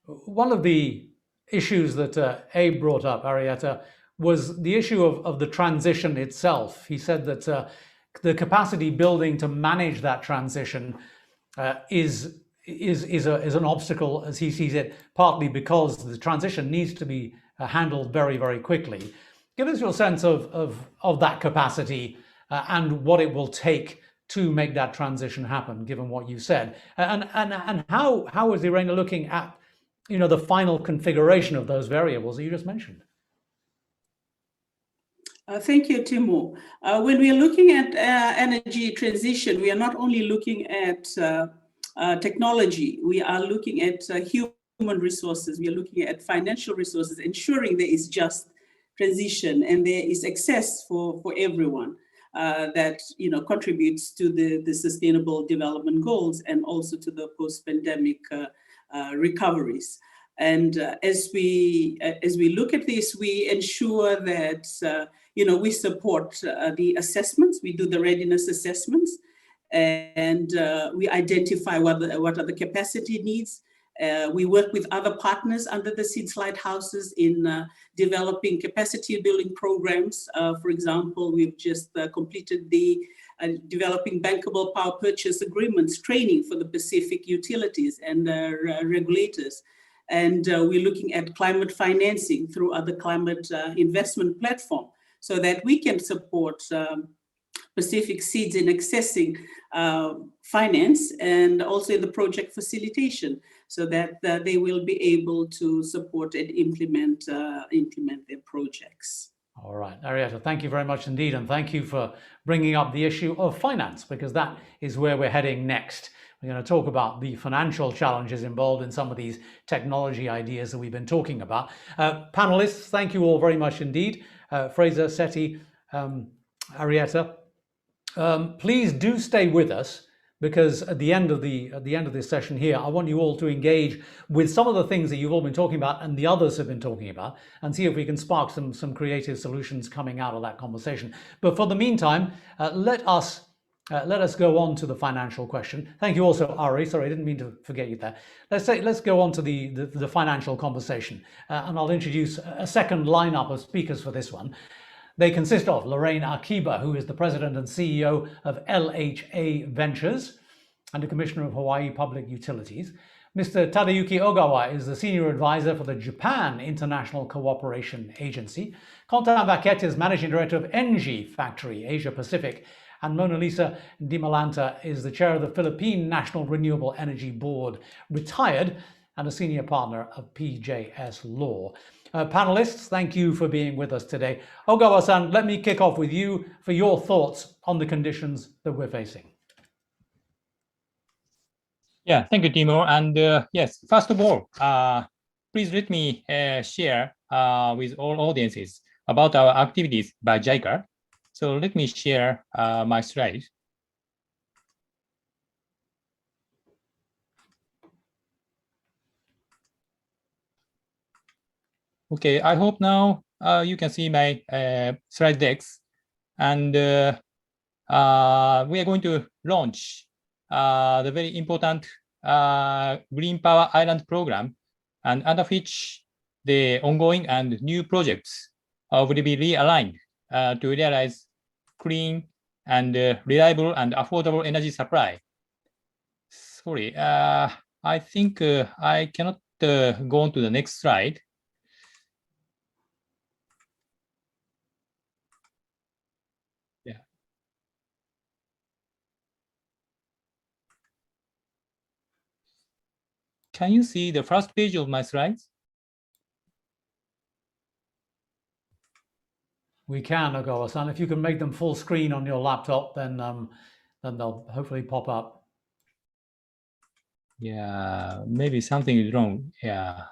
One of the issues that Abe brought up, Marietta, was the issue of the transition itself. He said that the capacity building to manage that transition is is an obstacle, as he sees it, partly because the transition needs to be handled very, very quickly. Give us your sense of that capacity and what it will take to make that transition happen, given what you said, and how is IRENA looking at, the final configuration of those variables that you just mentioned? Thank you, Timo. When we are looking at energy transition, we are not only looking at technology, we are looking at human resources, we are looking at financial resources, ensuring there is just transition and there is access for everyone that contributes to the sustainable development goals and also to the post-pandemic recoveries. And as we look at this, we ensure that we support the assessments. We do the readiness assessments, and we identify what are the capacity needs. We work with other partners under the SEEDS Lighthouses in developing capacity building programs. For example, we've just completed the developing bankable power purchase agreements training for the Pacific utilities and regulators. And we're looking at climate financing through other climate investment platform so that we can support Pacific SEEDS in accessing finance and also in the project facilitation so that they will be able to support and implement their projects. All right, Marietta, thank you very much indeed. And thank you for bringing up the issue of finance, because that is where we're heading next. We're going to talk about the financial challenges involved in some of these technology ideas that we've been talking about. Panelists, thank you all very much indeed. Fraser, Seti, Marietta, please do stay with us, because at the end of this session here, I want you all to engage with some of the things that you've all been talking about and the others have been talking about, and see if we can spark some creative solutions coming out of that conversation. But for the meantime, let us go on to the financial question. Thank you also, Ari. Sorry, I didn't mean to forget you there. Let's go on to the financial conversation, and I'll introduce a second lineup of speakers for this one. They consist of Lorraine Akiba, who is the president and CEO of LHA Ventures and the Commissioner of Hawaii Public Utilities. Mr. Tadayuki Ogawa is the senior advisor for the Japan International Cooperation Agency. Kontan Vaquette is managing director of Engie Factory Asia Pacific. And Mona Lisa Dimalanta is the chair of the Philippine National Renewable Energy Board, retired, and a senior partner of PJS Law. Panelists, thank you for being with us today. Ogawa-san, let me kick off with you for your thoughts on the conditions that we're facing. Yeah, thank you, Timo. And yes, first of all, please let me share with all audiences about our activities by JICA. So let me share my slide. Okay, I hope now you can see my slide decks. And we are going to launch the very important Green Power Island program, and under which the ongoing and new projects will be realigned to realize clean and reliable and affordable energy supply. Sorry, I think I cannot go on to the next slide. Yeah. Can you see the first page of my slides? We can, Ogawa-san. If you can make them full screen on your laptop, then they'll hopefully pop up. Yeah, maybe something is wrong. Yeah.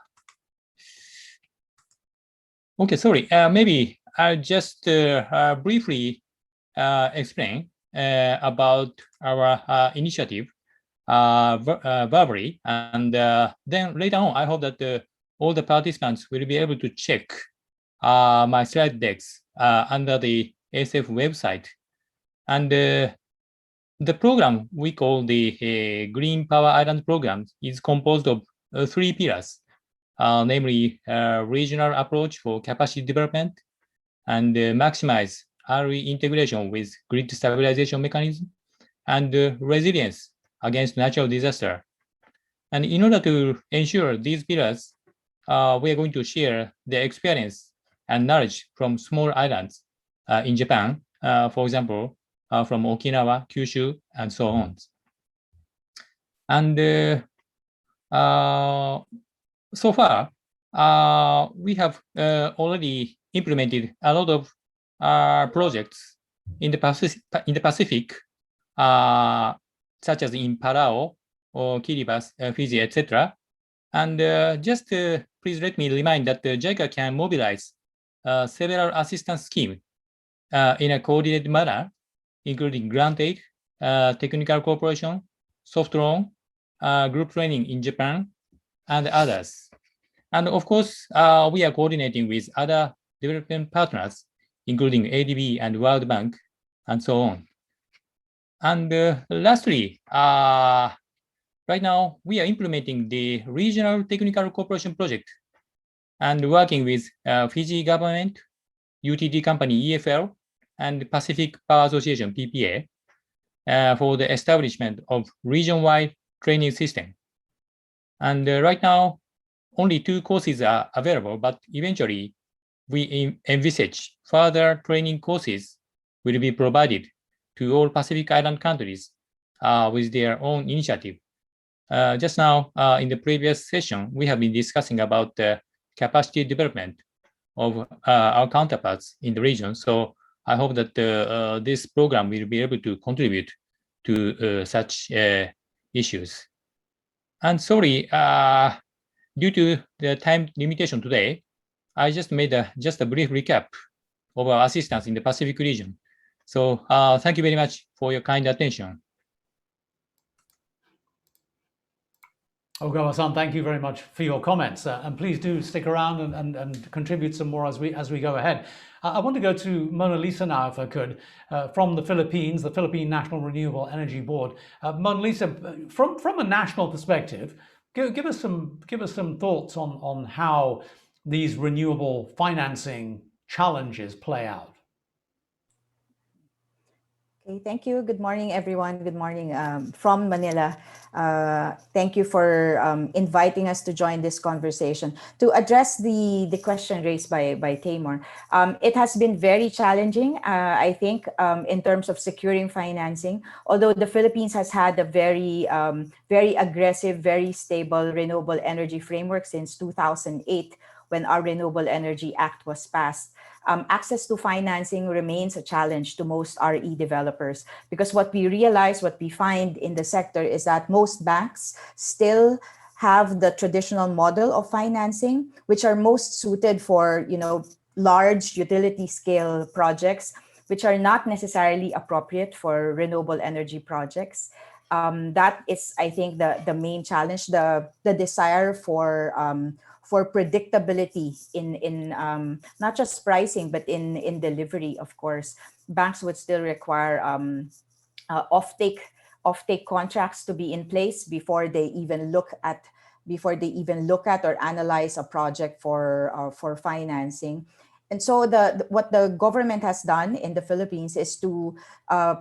Okay, sorry. Maybe I'll just briefly explain about our initiative verbally, and then later on, I hope that all the participants will be able to check my slide decks under the ASF website. And the program we call the Green Power Island program is composed of 3 pillars, namely regional approach for capacity development, and maximize RE integration with grid stabilization mechanism, and resilience against natural disaster. And in order to ensure these pillars, we are going to share the experience and knowledge from small islands in Japan, for example, from Okinawa, Kyushu, and so on. And so far, we have already implemented a lot of projects in the Pacific, such as in Palau or Kiribati, Fiji, etc. And just please let me remind that JICA can mobilize several assistance schemes in a coordinated manner, including grant aid, technical cooperation, soft loan, group training in Japan, and others. And of course, we are coordinating with other development partners, including ADB and World Bank, and so on. And lastly, right now, we are implementing the Regional Technical Cooperation Project and working with Fiji government, UTT company EFL, and Pacific Power Association, PPA, for the establishment of region-wide training system. And right now, only 2 courses are available, but eventually we envisage further training courses will be provided to all Pacific Island countries with their own initiative. Just now, in the previous session, we have been discussing about the capacity development of our counterparts in the region. So I hope that this program will be able to contribute to such issues. And sorry, due to the time limitation today, I just made just a brief recap of our assistance in the Pacific region. So thank you very much for your kind attention. Ogawa-san, thank you very much for your comments, and please do stick around and contribute some more as we go ahead. I want to go to Mona Lisa now, if I could, from the Philippines, the Philippine National Renewable Energy Board. Mona Lisa, from a national perspective, give us some thoughts on how these renewable financing challenges play out. Okay, thank you. Good morning, everyone. Good morning from Manila. Thank you for inviting us to join this conversation. To address the question raised by Tamor, it has been very challenging, I think, in terms of securing financing, although the Philippines has had a very aggressive, very stable renewable energy framework since 2008, when our Renewable Energy Act was passed. Access to financing remains a challenge to most RE developers, because what we realize, what we find in the sector is that most banks still have the traditional model of financing, which are most suited for, large utility scale projects, which are not necessarily appropriate for renewable energy projects. That is, I think, the main challenge, the desire for predictability in not just pricing, but in delivery. Of course, banks would still require offtake contracts to be in place before they even look at or analyze a project for financing. And so what the government has done in the Philippines is to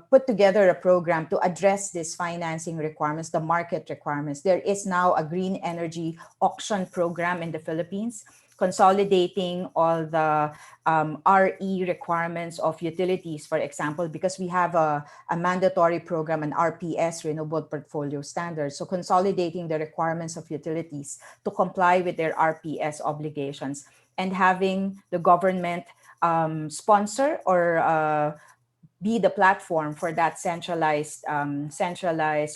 put together a program to address these financing requirements, the market requirements. There is now a green energy auction program in the Philippines, consolidating all the RE requirements of utilities, for example, because we have a mandatory program, an RPS, Renewable Portfolio Standards. So consolidating the requirements of utilities to comply with their RPS obligations, and having the government sponsor or be the platform for that centralized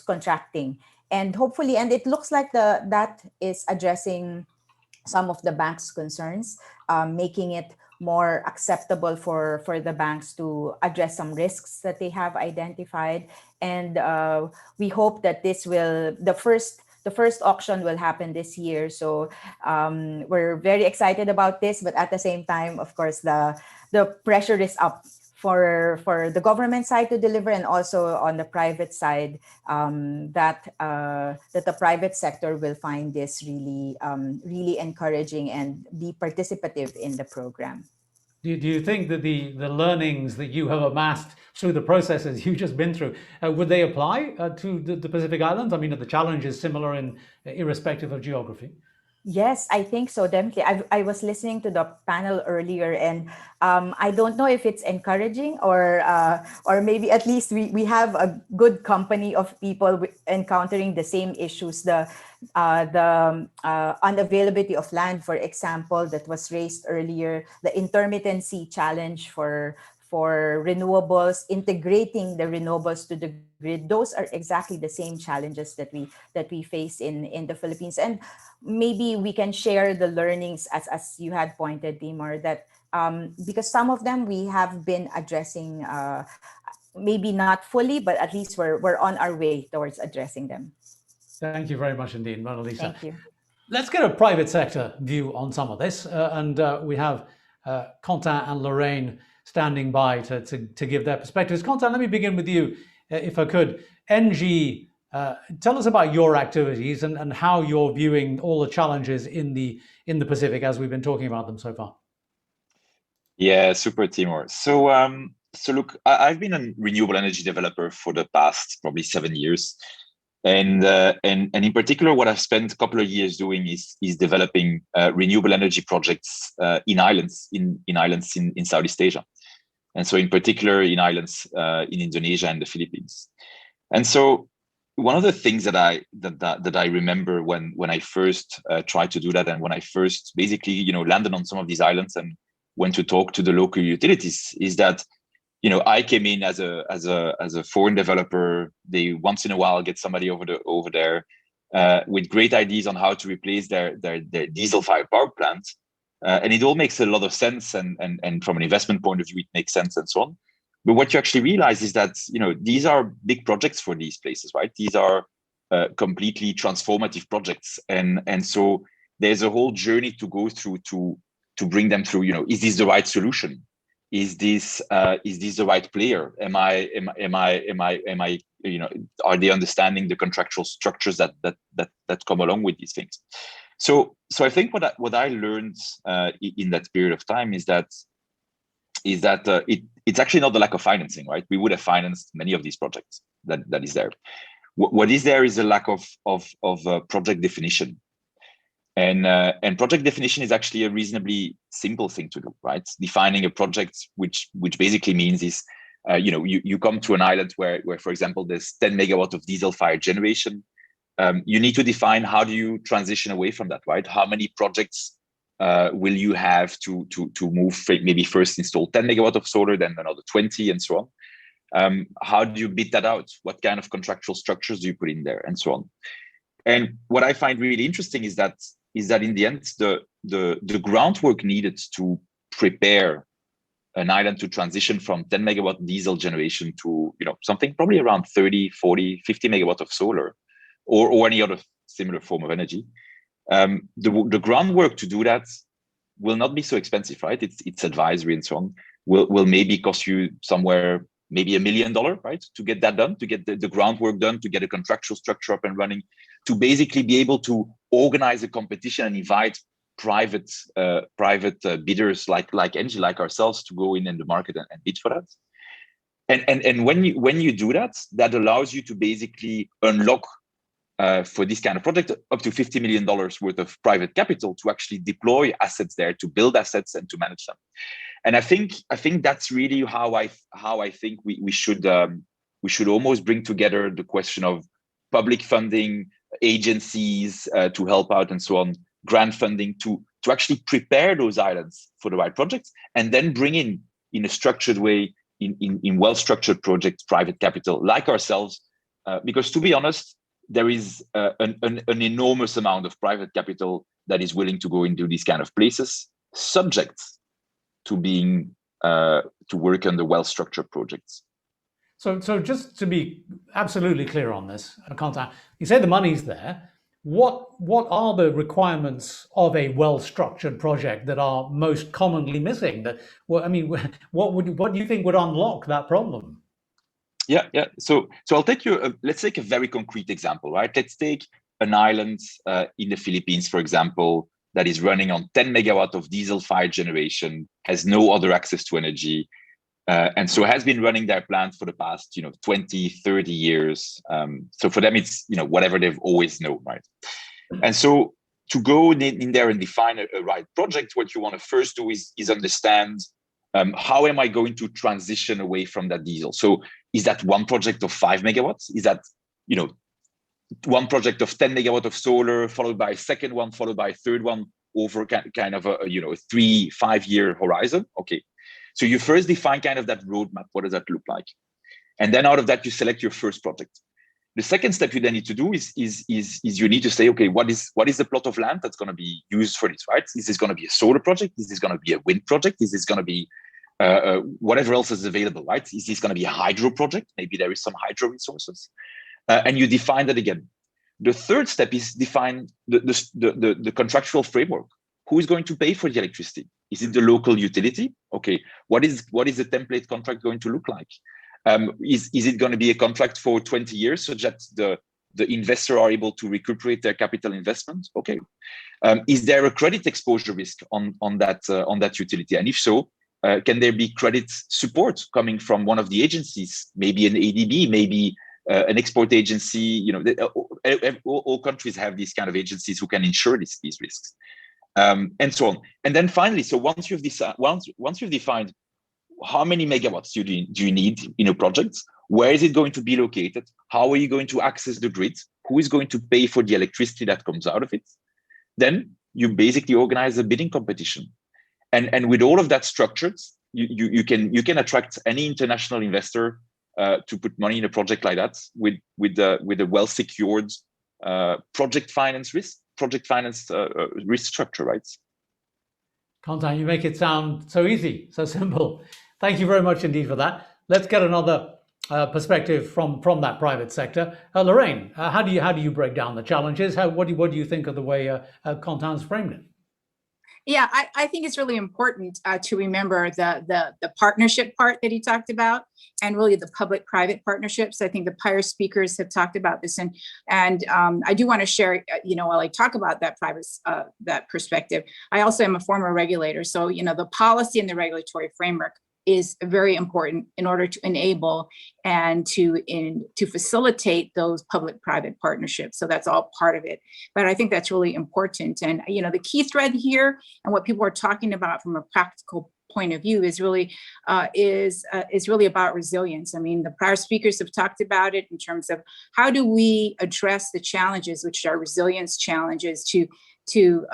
contracting. And hopefully, and it looks like that is addressing some of the bank's concerns, making it more acceptable for the banks to address some risks that they have identified. And we hope that this will, the first auction will happen this year. So we're very excited about this, but at the same time, of course, the pressure is up for the government side to deliver, and also on the private side, that the private sector will find this really encouraging and be participative in the program. Do you think that the learnings that you have amassed through the processes you've just been through, would they apply to the Pacific Islands? I mean, are the challenges similar in irrespective of geography? Yes, I think so, definitely. I was listening to the panel earlier, and I don't know if it's encouraging or maybe at least we have a good company of people encountering the same issues. The unavailability of land, for example, that was raised earlier, the intermittency challenge for renewables, integrating the renewables to the grid. Those are exactly the same challenges that we face in the Philippines. And maybe we can share the learnings as you had pointed, Timur, that because some of them we have been addressing, maybe not fully, but at least we're on our way towards addressing them. Thank you very much indeed, Mona Lisa. Thank you. Let's get a private sector view on some of this. And we have Quentin and Lorraine standing by to give their perspectives. Quentin, let me begin with you, if I could. NG, tell us about your activities and how you're viewing all the challenges in the Pacific as we've been talking about them so far. Yeah, super, Timur. So look, I've been a renewable energy developer for the past probably 7 years. And in particular, what I've spent a couple of years doing is developing renewable energy projects in islands in Southeast Asia, and so in particular in islands in Indonesia and the Philippines. And so one of the things that I remember when I first tried to do that, and when I first basically landed on some of these islands and went to talk to the local utilities, is that I came in as a foreign developer. They once in a while get somebody over there with great ideas on how to replace their diesel-fired power plant, and it all makes a lot of sense. And from an investment point of view, it makes sense and so on. But what you actually realize is that these are big projects for these places, right? These are completely transformative projects, and so there's a whole journey to go through to bring them through. Is this the right solution? Is this the right player? Am I are they understanding the contractual structures that come along with these things? So I think what I learned in that period of time is that it's actually not the lack of financing, right? We would have financed many of these projects that is there. What is there is a lack of project definition. And project definition is actually a reasonably simple thing to do, right? Defining a project, which basically means is, you come to an island where, for example, there's 10 megawatts of diesel-fired generation. You need to define how do you transition away from that, right? How many projects will you have to move? Maybe first install 10 megawatts of solar, then another 20, and so on. How do you bid that out? What kind of contractual structures do you put in there, and so on? And what I find really interesting is that in the end, the groundwork needed to prepare an island to transition from 10 megawatt diesel generation to something probably around 30, 40, 50 megawatts of solar, or any other similar form of energy. The groundwork to do that will not be so expensive, right? It's advisory and so on. Will maybe cost you somewhere maybe $1 million, right? To get that done, to get the groundwork done, to get a contractual structure up and running, to basically be able to organize a competition and invite private bidders like Engie, like ourselves, to go in the market and bid for that. And when you do that, that allows you to basically unlock for this kind of project up to $50 million worth of private capital to actually deploy assets there, to build assets and to manage them. And I think that's really how I think we should almost bring together the question of public funding, agencies to help out and so on, grant funding to actually prepare those islands for the right projects, and then bring in a structured way, in well-structured projects, private capital like ourselves, because to be honest, there is an enormous amount of private capital that is willing to go into these kind of places, subject to being to work on the well-structured projects. So just to be absolutely clear on this, Quentin, you say the money's there. What are the requirements of a well-structured project that are most commonly missing? What do you think would unlock that problem? Yeah. So I'll take you. Let's take a very concrete example, right? Let's take an island in the Philippines, for example, that is running on 10 megawatt of diesel-fired generation, has no other access to energy, and so has been running their plant for the past 20, 30 years. So for them, it's whatever they've always known, right? And so to go in there and define a right project, what you want to first do is understand how am I going to transition away from that diesel? So is that one project of 5 megawatts? Is that one project of 10 megawatt of solar, followed by a second one, followed by a third one over kind of a 3-5 year horizon? Okay, so you first define kind of that roadmap. What does that look like? And then out of that, you select your first project. The second step you then need to do is you need to say, okay, what is the plot of land that's going to be used for this, right? Is this going to be a solar project? Is this going to be a wind project? Is this going to be whatever else is available, right? Is this going to be a hydro project? Maybe there is some hydro resources. And you define that again. The third step is define the contractual framework. Who is going to pay for the electricity? Is it the local utility? Okay, what is the template contract going to look like? Is it going to be a contract for 20 years so that the investor are able to recuperate their capital investment? Okay. Is there a credit exposure risk on that utility? And if so, can there be credit support coming from one of the agencies, maybe an ADB, maybe an export agency? All countries have these kind of agencies who can insure these risks, and so on. And then finally, so once you've defined how many megawatts do you need in a project, where is it going to be located, how are you going to access the grid, who is going to pay for the electricity that comes out of it, then you basically organize a bidding competition. And with all of that structured, you can attract any international investor to put money in a project like that with a well secured project finance risk structure, right? Quentin, you make it sound so easy, so simple. Thank you very much indeed for that. Let's get another perspective from that private sector. Lorraine, how do you break down the challenges? What do you think of the way Quentin's framed it? Yeah, I think it's really important to remember the partnership part that he talked about, and really the public-private partnerships. I think the prior speakers have talked about this, and I do want to share, while I talk about that that perspective, I also am a former regulator. So, the policy and the regulatory framework is very important in order to enable and to facilitate those public-private partnerships. So that's all part of it. But I think that's really important. And the key thread here, and what people are talking about from a practical point of view, is really about resilience. I mean, the prior speakers have talked about it in terms of how do we address the challenges, which are resilience challenges, to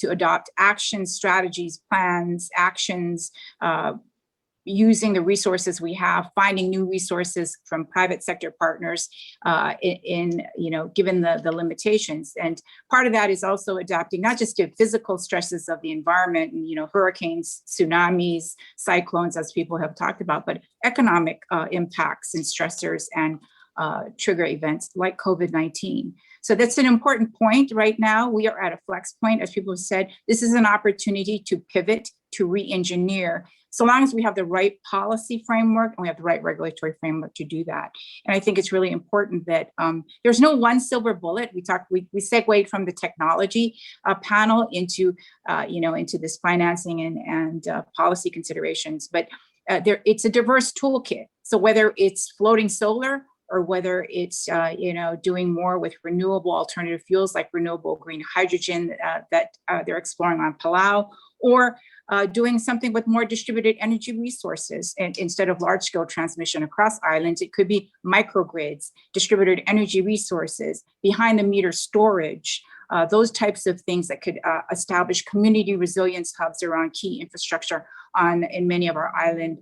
adopt actions, strategies, plans, actions, using the resources we have, finding new resources from private sector partners given the limitations. And part of that is also adapting not just to physical stresses of the environment and, hurricanes, tsunamis, cyclones, as people have talked about, but economic impacts and stressors and trigger events like COVID-19. So that's an important point. Right now, we are at a flex point. As people have said, this is an opportunity to pivot, to re-engineer, so long as we have the right policy framework and we have the right regulatory framework to do that. And I think it's really important that there's no one silver bullet. We segued from the technology panel into this financing and policy considerations, but it's a diverse toolkit. So whether it's floating solar, or whether it's doing more with renewable alternative fuels like renewable green hydrogen that they're exploring on Palau, or doing something with more distributed energy resources and instead of large-scale transmission across islands, it could be microgrids, distributed energy resources, behind-the-meter storage, those types of things that could establish community resilience hubs around key infrastructure in many of our island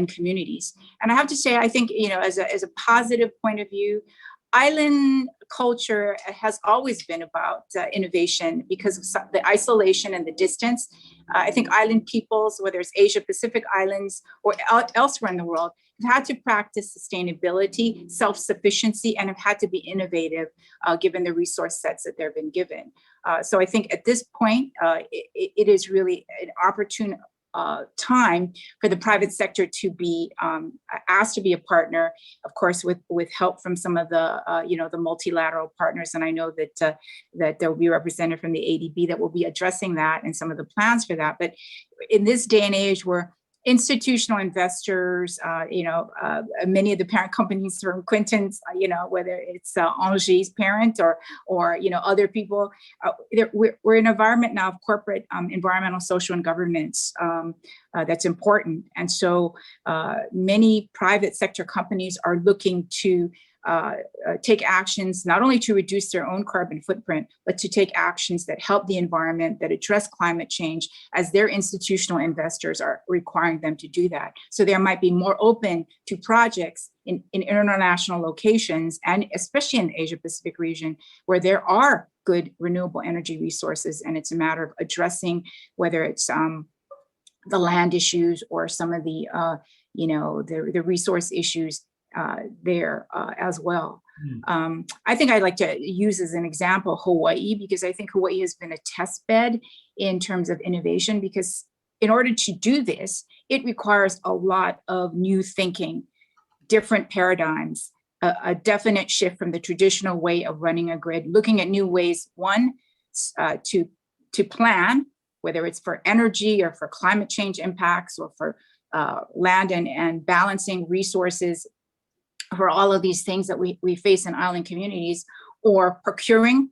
communities. And I have to say, I think, as a positive point of view, island culture has always been about innovation because of the isolation and the distance. I think island peoples, whether it's Asia Pacific islands or elsewhere in the world, have had to practice sustainability, self-sufficiency, and have had to be innovative given the resource sets that they've been given. So I think at this point, it is really an opportune time for the private sector to be asked to be a partner, of course, with help from some of the the multilateral partners. And I know that that there will be a representative from the ADB that will be addressing that and some of the plans for that. But in this day and age where institutional investors, many of the parent companies from Quinton's, whether it's Angie's parent or other people, we're in an environment now of corporate environmental, social, and governance that's important. And so many private sector companies are looking to take actions not only to reduce their own carbon footprint, but to take actions that help the environment, that address climate change, as their institutional investors are requiring them to do that. So they might be more open to projects in international locations, and especially in the Asia Pacific region, where there are good renewable energy resources. And it's a matter of addressing whether it's the land issues or some of the the resource issues there as well. I think I'd like to use as an example Hawaii, because I think Hawaii has been a test bed in terms of innovation, because in order to do this, it requires a lot of new thinking, different paradigms, a definite shift from the traditional way of running a grid, looking at new ways, one, to plan, whether it's for energy or for climate change impacts or for land and balancing resources, for all of these things that we face in island communities, or procuring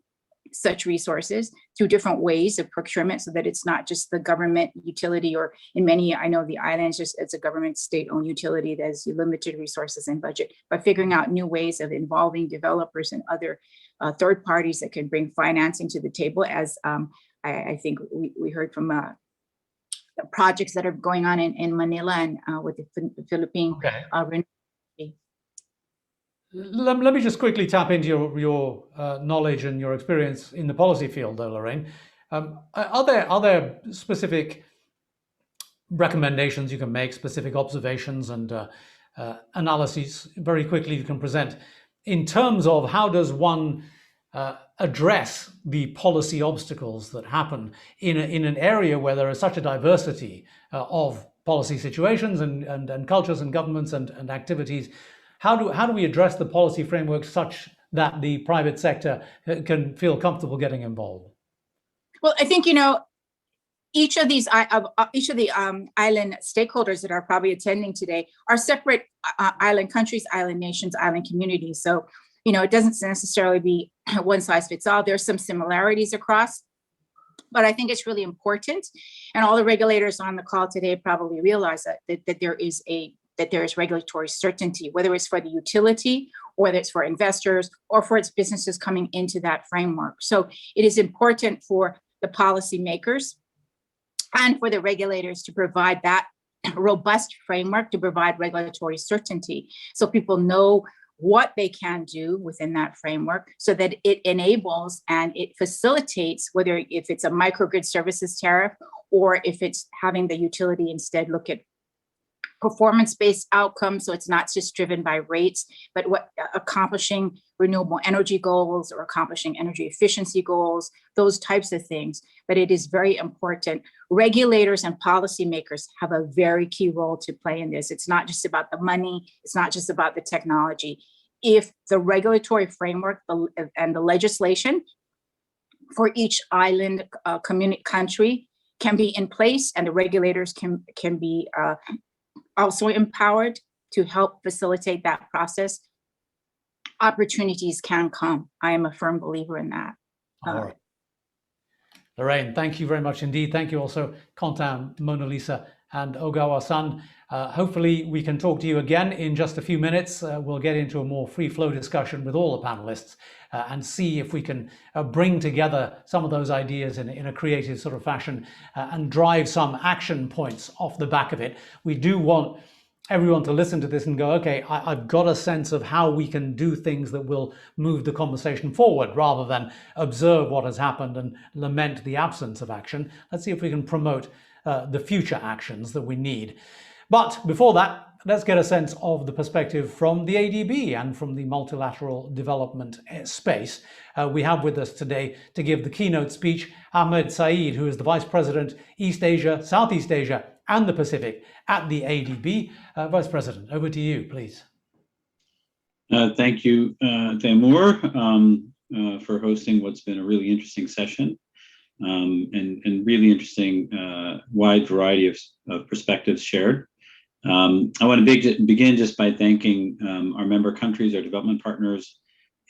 such resources through different ways of procurement, so that it's not just the government utility, or in many, I know the islands, it's a government state-owned utility that has limited resources and budget, but figuring out new ways of involving developers and other third parties that can bring financing to the table, as I think we heard from projects that are going on in Manila and with the Philippine Renewable. Let me just quickly tap into your knowledge and your experience in the policy field, though, Lorraine. Are there specific recommendations you can make, specific observations and analyses very quickly you can present in terms of how does one address the policy obstacles that happen in an area where there is such a diversity of policy situations and cultures and governments and activities? How do we address the policy framework such that the private sector can feel comfortable getting involved? Well, I think each of the island stakeholders that are probably attending today are separate island countries, island nations, island communities. So it doesn't necessarily be one size fits all. There's some similarities across, but I think it's really important. And all the regulators on the call today probably realize that there is regulatory certainty, whether it's for the utility, or whether it's for investors, or for its businesses coming into that framework. So it is important for the policymakers and for the regulators to provide that robust framework, to provide regulatory certainty, so people know what they can do within that framework, so that it enables and it facilitates, whether if it's a microgrid services tariff, or if it's having the utility instead look at performance-based outcomes, so it's not just driven by rates, but accomplishing renewable energy goals or accomplishing energy efficiency goals, those types of things. But it is very important. Regulators and policymakers have a very key role to play in this. It's not just about the money, it's not just about the technology. If the regulatory framework and the legislation for each island country can be in place, and the regulators can be also empowered to help facilitate that process, opportunities can come. I am a firm believer in that. All right. Lorraine, thank you very much indeed. Thank you also, Kontan, Mona Lisa, and Ogawa-san. Hopefully we can talk to you again in just a few minutes. We'll get into a more free-flow discussion with all the panelists and see if we can bring together some of those ideas in a creative sort of fashion and drive some action points off the back of it. We do want everyone to listen to this and go, okay, I've got a sense of how we can do things that will move the conversation forward, rather than observe what has happened and lament the absence of action. Let's see if we can promote the future actions that we need. But before that, let's get a sense of the perspective from the ADB and from the multilateral development space. We have with us today to give the keynote speech Ahmed Saeed, who is the Vice President, East Asia, Southeast Asia, and the Pacific at the ADB. Vice President, over to you, please. Thank you, Taimur, for hosting what's been a really interesting session and really interesting wide variety of perspectives shared. I want to begin just by thanking our member countries, our development partners,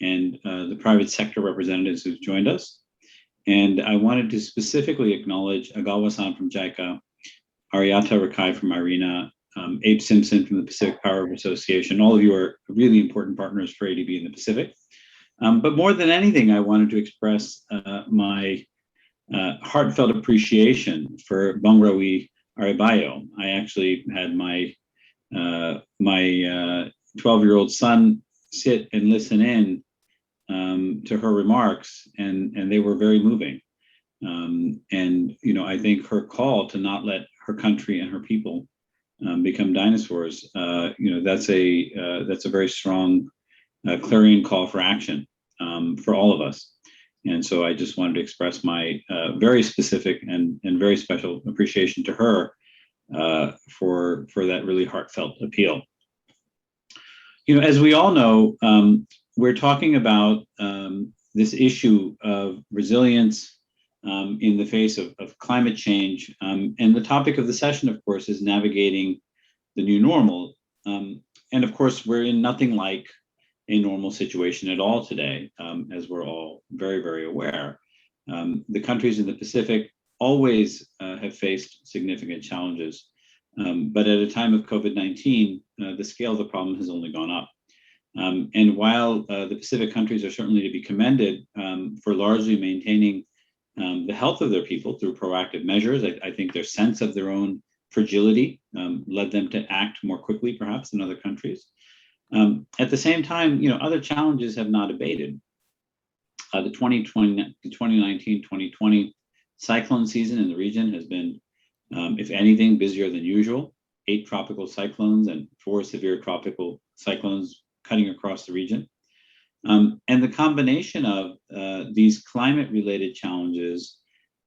and the private sector representatives who've joined us. And I wanted to specifically acknowledge Agawa-san from JICA, Marietta Rakai from IRENA, Abe Simpson from the Pacific Power Association. All of you are really important partners for ADB in the Pacific. But more than anything, I wanted to express my heartfelt appreciation for Bongrawi Aribayo. I actually had my 12-year-old son sit and listen in to her remarks, and they were very moving. And I think her call to not let her country and her people become dinosaurs, that's a very strong clarion call for action for all of us. And so I just wanted to express my very specific and very special appreciation to her for that really heartfelt appeal. As we all know, we're talking about this issue of resilience in the face of climate change. And the topic of the session, of course, is navigating the new normal. And of course, we're in nothing like a normal situation at all today, as we're all very, very aware. The countries in the Pacific always have faced significant challenges. But at a time of COVID-19, the scale of the problem has only gone up. And while the Pacific countries are certainly to be commended for largely maintaining the health of their people through proactive measures, I think their sense of their own fragility led them to act more quickly, perhaps, than other countries. At the same time, other challenges have not abated. The 2019-2020 cyclone season in the region has been, if anything, busier than usual. 8 tropical cyclones and 4 severe tropical cyclones cutting across the region. And the combination of these climate-related challenges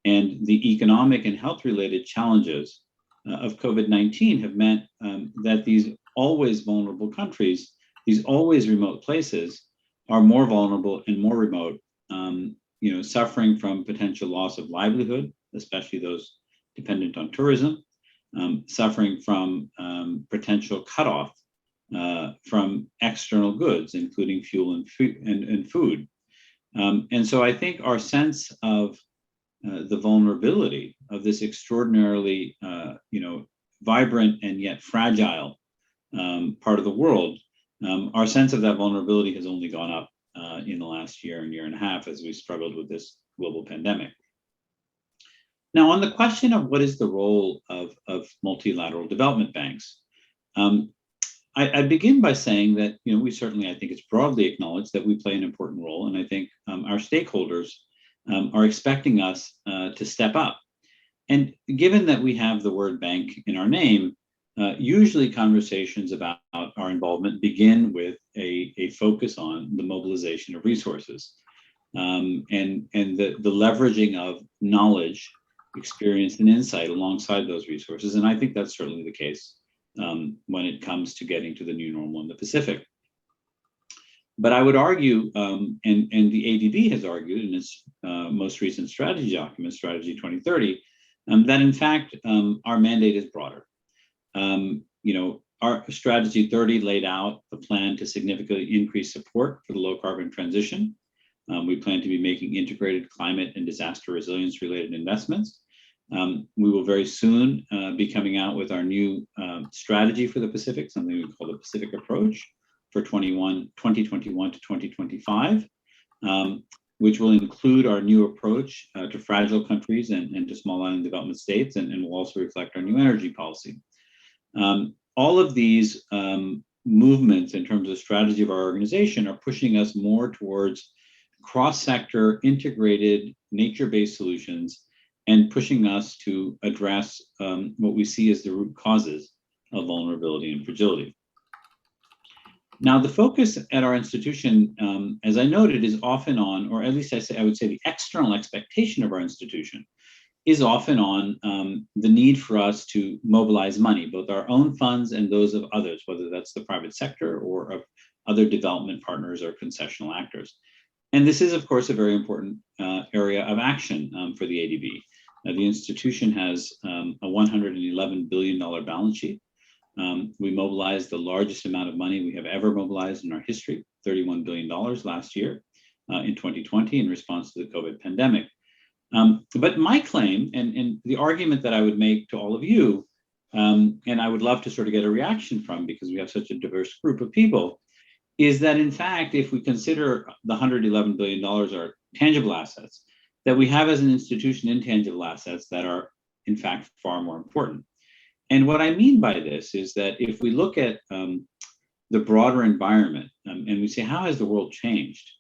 and the economic and health-related challenges of COVID-19 have meant that these always vulnerable countries, these always remote places, are more vulnerable and more remote, suffering from potential loss of livelihood, especially those dependent on tourism, suffering from potential cutoff from external goods, including fuel and food. And so I think our sense of the vulnerability of this extraordinarily, vibrant and yet fragile part of the world, our sense of that vulnerability has only gone up in the last year and a half as we struggled with this global pandemic. Now, on the question of what is the role of multilateral development banks, I begin by saying that we certainly, I think it's broadly acknowledged that we play an important role, and I think our stakeholders are expecting us to step up. And given that we have the word bank in our name, usually conversations about our involvement begin with a focus on the mobilization of resources and the leveraging of knowledge, experience, and insight alongside those resources. And I think that's certainly the case when it comes to getting to the new normal in the Pacific. But I would argue, and the ADB has argued in its most recent strategy document, Strategy 2030, that in fact our mandate is broader. Our Strategy 30 laid out a plan to significantly increase support for the low carbon transition. We plan to be making integrated climate and disaster resilience related investments. We will very soon be coming out with our new strategy for the Pacific, something we call the Pacific Approach for 2021 to 2025, which will include our new approach to fragile countries and to small island development states, and will also reflect our new energy policy. All of these movements in terms of strategy of our organization are pushing us more towards cross-sector integrated nature-based solutions and pushing us to address what we see as the root causes of vulnerability and fragility. Now, the focus at our institution, as I noted, is often on, or at least I would say the external expectation of our institution is often on the need for us to mobilize money, both our own funds and those of others, whether that's the private sector or of other development partners or concessional actors. And this is, of course, a very important area of action for the ADB. The institution has a $111 billion balance sheet. We mobilized the largest amount of money we have ever mobilized in our history, $31 billion last year in 2020 in response to the COVID pandemic. But my claim and the argument that I would make to all of you, and I would love to sort of get a reaction from, because we have such a diverse group of people, is that in fact, if we consider the $111 billion are tangible assets, that we have as an institution intangible assets that are in fact far more important. And what I mean by this is that if we look at the broader environment and we say, how has the world changed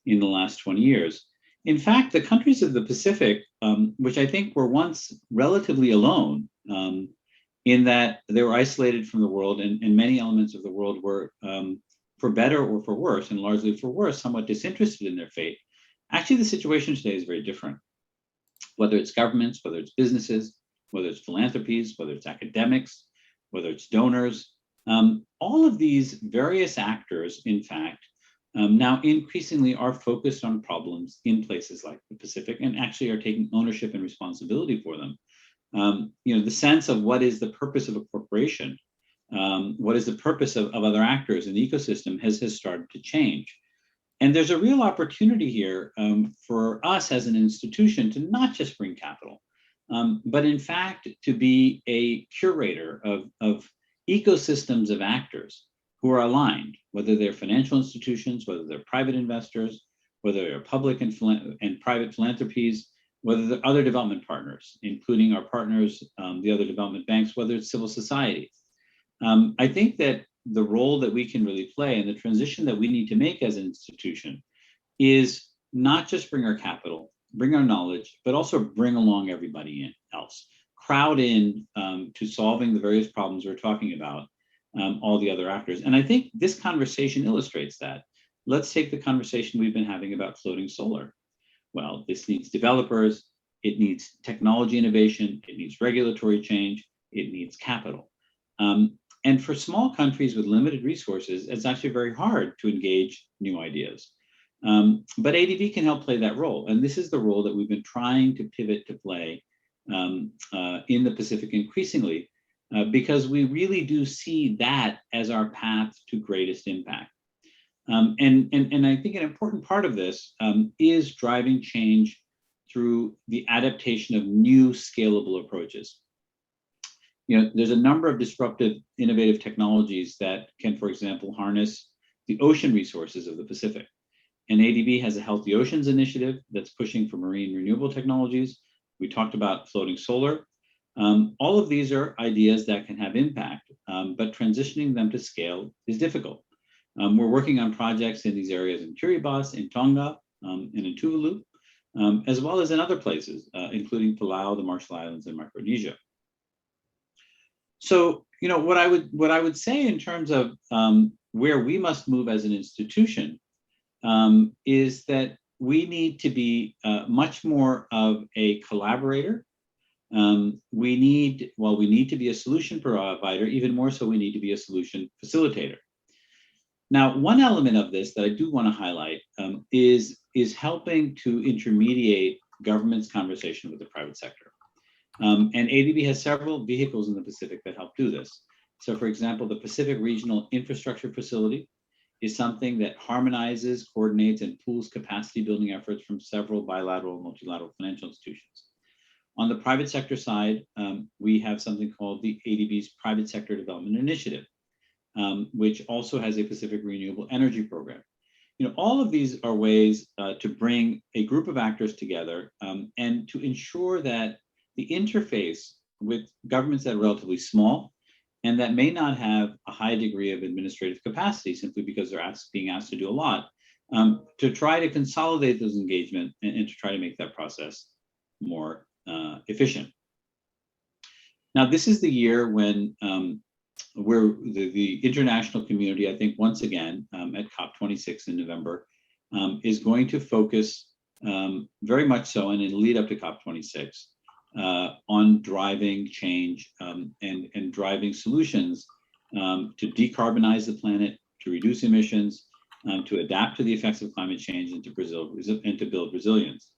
in the last 20 years? In fact, the countries of the Pacific, which I think were once relatively alone, in that they were isolated from the world, and many elements of the world were, for better or for worse, and largely for worse, somewhat disinterested in their fate. Actually, the situation today is very different. Whether it's governments, whether it's businesses, whether it's philanthropies, whether it's academics, whether it's donors, all of these various actors, in fact, now increasingly are focused on problems in places like the Pacific and actually are taking ownership and responsibility for them. The sense of what is the purpose of a corporation, what is the purpose of other actors in the ecosystem has started to change. And there's a real opportunity here for us as an institution to not just bring capital, but in fact, to be a curator of ecosystems of actors who are aligned, whether they're financial institutions, whether they're private investors, whether they're public and private philanthropies, whether they're other development partners, including our partners, the other development banks, whether it's civil society. I think that the role that we can really play and the transition that we need to make as an institution is not just bring our capital, bring our knowledge, but also bring along everybody else. Crowd in to solving the various problems we're talking about, all the other actors. And I think this conversation illustrates that. Let's take the conversation we've been having about floating solar. Well, this needs developers, it needs technology innovation, it needs regulatory change, it needs capital. And for small countries with limited resources, it's actually very hard to engage new ideas. But ADB can help play that role. And this is the role that we've been trying to pivot to play in the Pacific increasingly, because we really do see that as our path to greatest impact. And I think an important part of this is driving change through the adaptation of new scalable approaches. There's a number of disruptive, innovative technologies that can, for example, harness the ocean resources of the Pacific. And ADB has a Healthy Oceans initiative that's pushing for marine renewable technologies. We talked about floating solar. All of these are ideas that can have impact, but transitioning them to scale is difficult. We're working on projects in these areas in Kiribati, in Tonga, and in Tuvalu, as well as in other places, including Palau, the Marshall Islands, and Micronesia. So, what I would say in terms of where we must move as an institution is that we need to be much more of a collaborator. We need to be a solution provider, even more so we need to be a solution facilitator. Now, one element of this that I do want to highlight is helping to intermediate government's conversation with the private sector. And ADB has several vehicles in the Pacific that help do this. So for example, the Pacific Regional Infrastructure Facility is something that harmonizes, coordinates, and pools capacity building efforts from several bilateral and multilateral financial institutions. On the private sector side, we have something called the ADB's Private Sector Development Initiative, which also has a Pacific Renewable Energy Program. All of these are ways to bring a group of actors together and to ensure that the interface with governments that are relatively small and that may not have a high degree of administrative capacity simply because they're being asked to do a lot, to try to consolidate those engagement and to try to make that process more efficient. Now, this is the year when where the international community, I think once again at COP26 in November, is going to focus very much so, and in the lead up to COP26, on driving change and driving solutions to decarbonize the planet, to reduce emissions, to adapt to the effects of climate change, and to build resilience.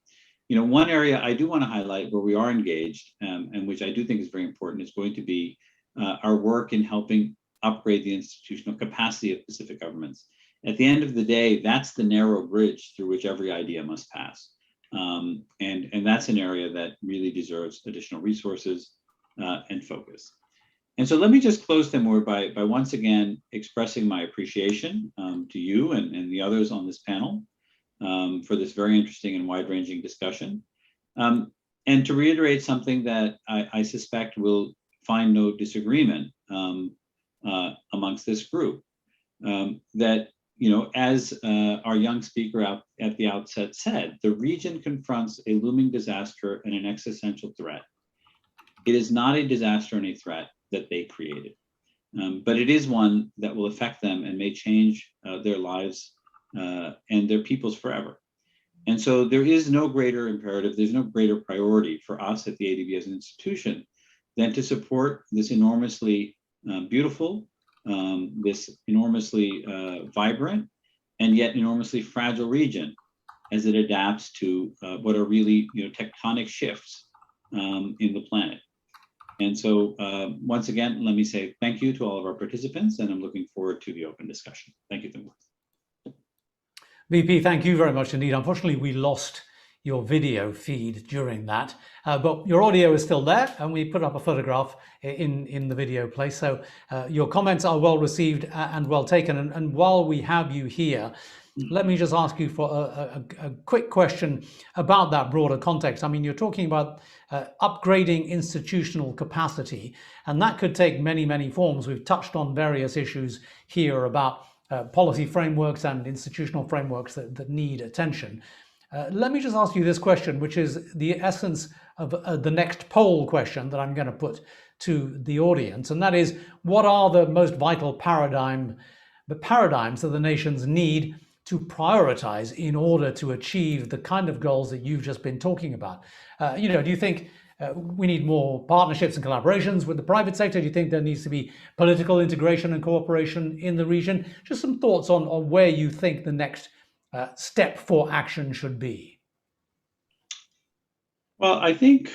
You know, one area I do want to highlight where we are engaged, and which I do think is very important, is going to be our work in helping upgrade the institutional capacity of Pacific governments. At the end of the day, that's the narrow bridge through which every idea must pass. And that's an area that really deserves additional resources and focus. And so let me just close, Timur, by once again expressing my appreciation to you and the others on this panel for this very interesting and wide-ranging discussion. And to reiterate something that I suspect will find no disagreement amongst this group, that, you know, as our young speaker at the outset said, the region confronts a looming disaster and an existential threat. It is not a disaster and a threat that they created, but it is one that will affect them and may change their lives and their peoples forever. And so there is no greater imperative, there's no greater priority for us at the ADB as an institution than to support this enormously beautiful, this enormously vibrant, and yet enormously fragile region as it adapts to what are really, you know, tectonic shifts in the planet. And so once again, let me say thank you to all of our participants, and I'm looking forward to the open discussion. Thank you, Timur. VP, thank you very much indeed. Unfortunately, we lost your video feed during that, but your audio is still there, and we put up a photograph in the video place. So your comments are well received and well taken. And while we have you here, let me just ask you for a quick question about that broader context. I mean, you're talking about upgrading institutional capacity, and that could take many, many forms. We've touched on various issues here about policy frameworks and institutional frameworks that need attention. Let me just ask you this question, which is the essence of the next poll question that I'm going to put to the audience, and that is, what are the most vital paradigms that the nations need to prioritize in order to achieve the kind of goals that you've just been talking about? You know, do you think we need more partnerships and collaborations with the private sector? Do you think there needs to be political integration and cooperation in the region? Just some thoughts on where you think the next step for action should be. Well, I think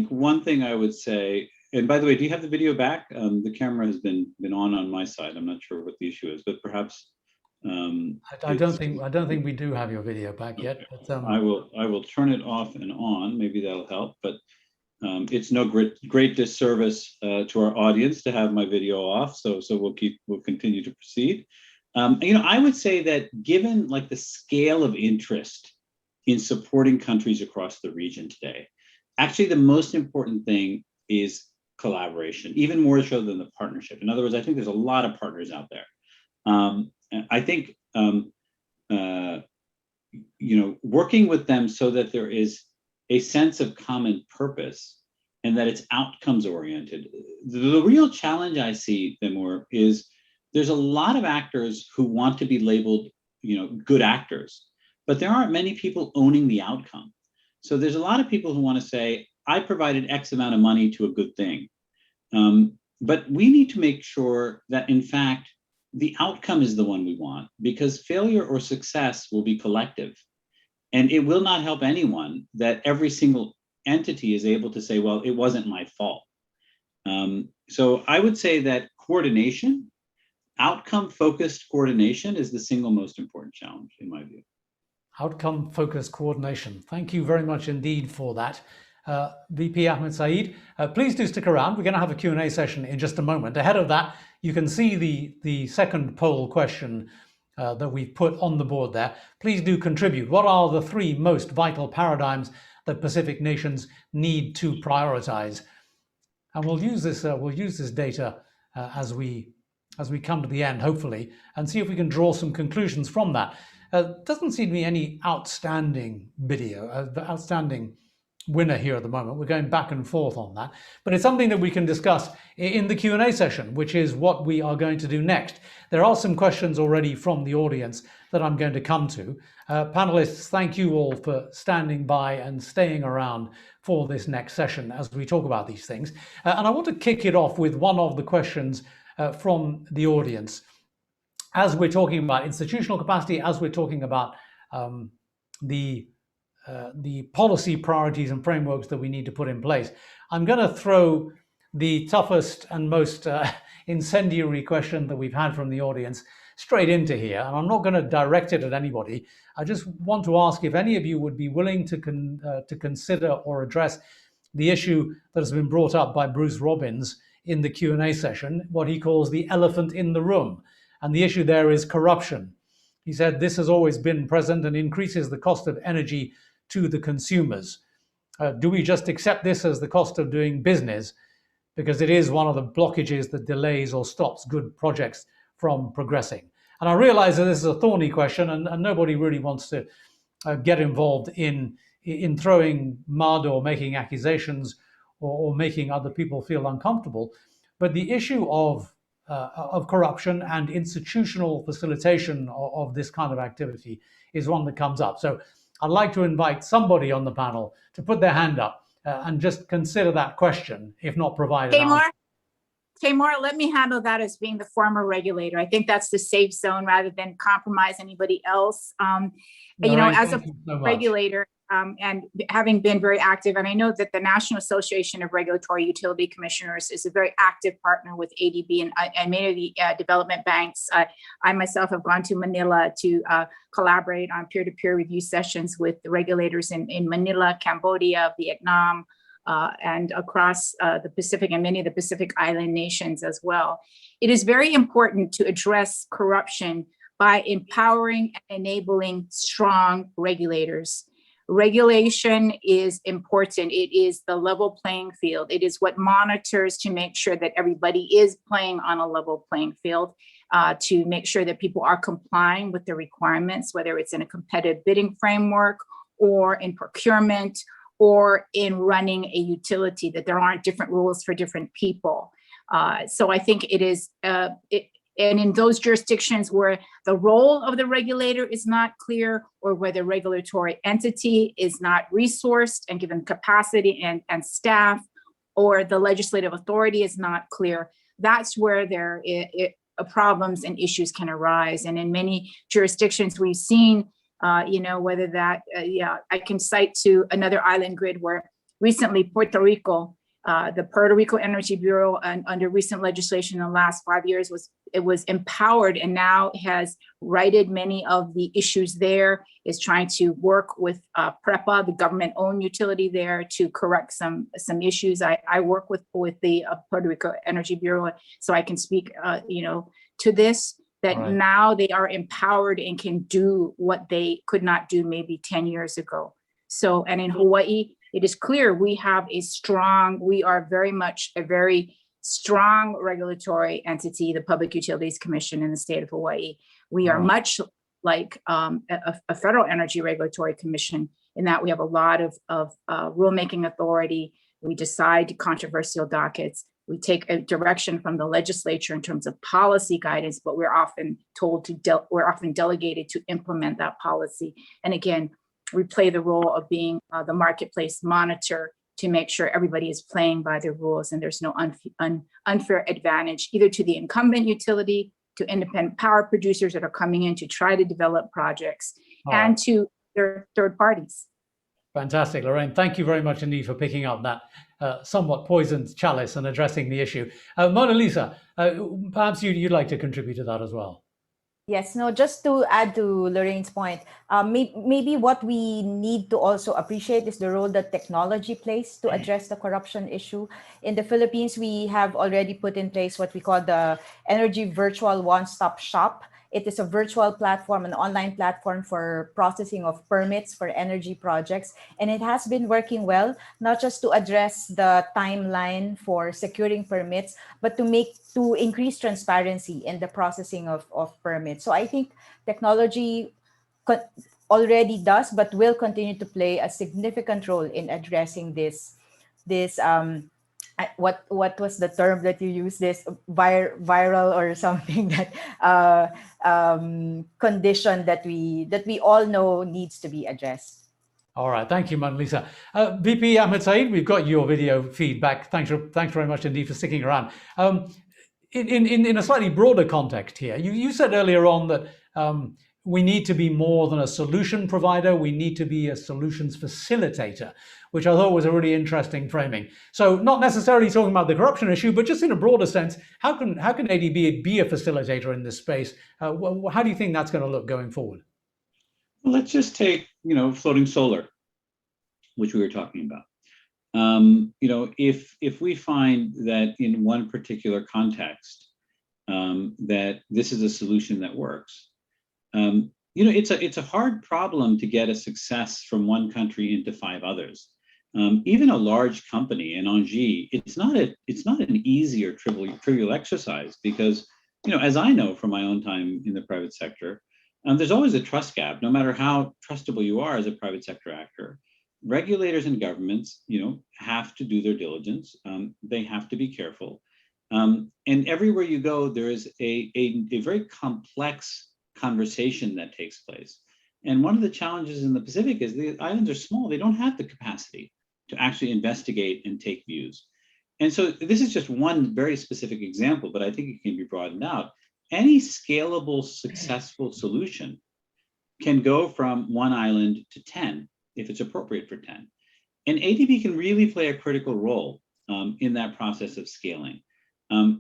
one thing I would say, and by the way, do you have the video back? The camera has been on my side. I'm not sure what the issue is, but perhaps I don't think we do have your video back yet. But, I will turn it off and on. Maybe that'll help. But it's no great disservice to our audience to have my video off. So we'll continue to proceed. You know, I would say that given like the scale of interest in supporting countries across the region today, actually the most important thing is collaboration, even more so than the partnership. In other words, I think there's a lot of partners out there. I think you know, working with them so that there is a sense of common purpose and that it's outcomes oriented. The real challenge I see, Timur, is there's a lot of actors who want to be labeled, you know, good actors, but there aren't many people owning the outcome. So there's a lot of people who want to say, I provided X amount of money to a good thing. But we need to make sure that, in fact, the outcome is the one we want, because failure or success will be collective. And it will not help anyone that every single entity is able to say, well, it wasn't my fault. So I would say that coordination, outcome-focused coordination, is the single most important challenge in my view. Outcome-focused coordination. Thank you very much indeed for that. VP Ahmed Saeed, please do stick around. We're going to have a Q&A session in just a moment. Ahead of that, you can see the second poll question that we've put on the board there. Please do contribute. What are the three most vital paradigms that Pacific nations need to prioritize? And we'll use this data as we come to the end, hopefully, and see if we can draw some conclusions from that. Doesn't seem to be any outstanding video, outstanding winner here at the moment. We're going back and forth on that, but it's something that we can discuss in the Q&A session, which is what we are going to do next. There are some questions already from the audience that I'm going to come to. Panelists, thank you all for standing by and staying around for this next session as we talk about these things. And I want to kick it off with one of the questions from the audience. As we're talking about institutional capacity, as we're talking about the policy priorities and frameworks that we need to put in place, I'm going to throw the toughest and most incendiary question that we've had from the audience straight into here. And I'm not going to direct it at anybody. I just want to ask if any of you would be willing to consider or address the issue that has been brought up by Bruce Robbins in the Q&A session, what he calls the elephant in the room. And the issue there is corruption. He said this has always been present and increases the cost of energy to the consumers. Do we just accept this as the cost of doing business? Because it is one of the blockages that delays or stops good projects from progressing. And I realize that this is a thorny question, and nobody really wants to get involved in throwing mud or making accusations or making other people feel uncomfortable. But the issue of corruption and institutional facilitation of this kind of activity is one that comes up. So I'd like to invite somebody on the panel to put their hand up and just consider that question, if not provide an answer. Tamar, let me handle that as being the former regulator. I think that's the safe zone rather than compromise anybody else. You know, as a regulator, and having been very active, and I know that the National Association of Regulatory Utility Commissioners is a very active partner with ADB and many of the development banks. I myself have gone to Manila to collaborate on peer-to-peer review sessions with the regulators in Manila, Cambodia, Vietnam, and across the Pacific and many of the Pacific Island nations as well. It is very important to address corruption by empowering and enabling strong regulators. Regulation is important. It is the level playing field. It is what monitors to make sure that everybody is playing on a level playing field, to make sure that people are complying with the requirements, whether it's in a competitive bidding framework or in procurement or in running a utility, that there aren't different rules for different people. So I think it is, and in those jurisdictions where the role of the regulator is not clear, or where the regulatory entity is not resourced and given capacity and staff, or the legislative authority is not clear, that's where problems and issues can arise. And in many jurisdictions we've seen, you know, whether that, I can cite to another island grid where recently Puerto Rico, the Puerto Rico Energy Bureau, and under recent legislation in the last 5 years, was empowered and now has righted many of the issues there, is trying to work with PREPA, the government-owned utility there, to correct some issues. I work with the Puerto Rico Energy Bureau, so I can speak, you know, to this, that right. Now they are empowered and can do what they could not do maybe 10 years ago. So, and in Hawaii, it is clear we are very much a very strong regulatory entity, the Public Utilities Commission in the state of Hawaii. We are much like a federal energy regulatory commission in that we have a lot of rulemaking authority. We decide controversial dockets. We take a direction from the legislature in terms of policy guidance, but we're often delegated to implement that policy. And again, we play the role of being the marketplace monitor to make sure everybody is playing by the rules and there's no unfair advantage either to the incumbent utility, to independent power producers that are coming in to try to develop projects, and to their third parties. Fantastic, Lorraine. Thank you very much indeed for picking up that somewhat poisoned chalice and addressing the issue. Mona Lisa, perhaps you'd like to contribute to that as well. Yes, no, just to add to Lorraine's point, maybe what we need to also appreciate is the role that technology plays to address the corruption issue. In the Philippines, we have already put in place what we call the Energy Virtual One-Stop Shop. It is a virtual platform, an online platform for processing of permits for energy projects. And it has been working well, not just to address the timeline for securing permits, but to increase transparency in the processing of permits. So I think technology already does, but will continue to play a significant role in addressing this what was the term that you used, this viral or something, that condition that we all know needs to be addressed. All right, thank you, Manalisa. VP Ahmed Saeed, we've got your video feedback. Thanks very much indeed for sticking around. In a slightly broader context here, you said earlier on that we need to be more than a solution provider. We need to be a solutions facilitator, which I thought was a really interesting framing. So not necessarily talking about the corruption issue, but just in a broader sense, how can ADB be a facilitator in this space? How do you think that's going to look going forward? Well, let's just take, floating solar, which we were talking about. If we find that in one particular context that this is a solution that works, it's a hard problem to get a success from one country into 5 others. Even a large company in Engie, it's not an easy or trivial exercise, because as I know from my own time in the private sector, there's always a trust gap. No matter how trustable you are as a private sector actor, regulators and governments, have to do their diligence. They have to be careful. And everywhere you go, there is a very complex conversation that takes place. And one of the challenges in the Pacific is the islands are small. They don't have the capacity to actually investigate and take views. And so this is just one very specific example, but I think it can be broadened out. Any scalable, successful solution can go from 1 island to 10, if it's appropriate for 10. And ADB can really play a critical role in that process of scaling,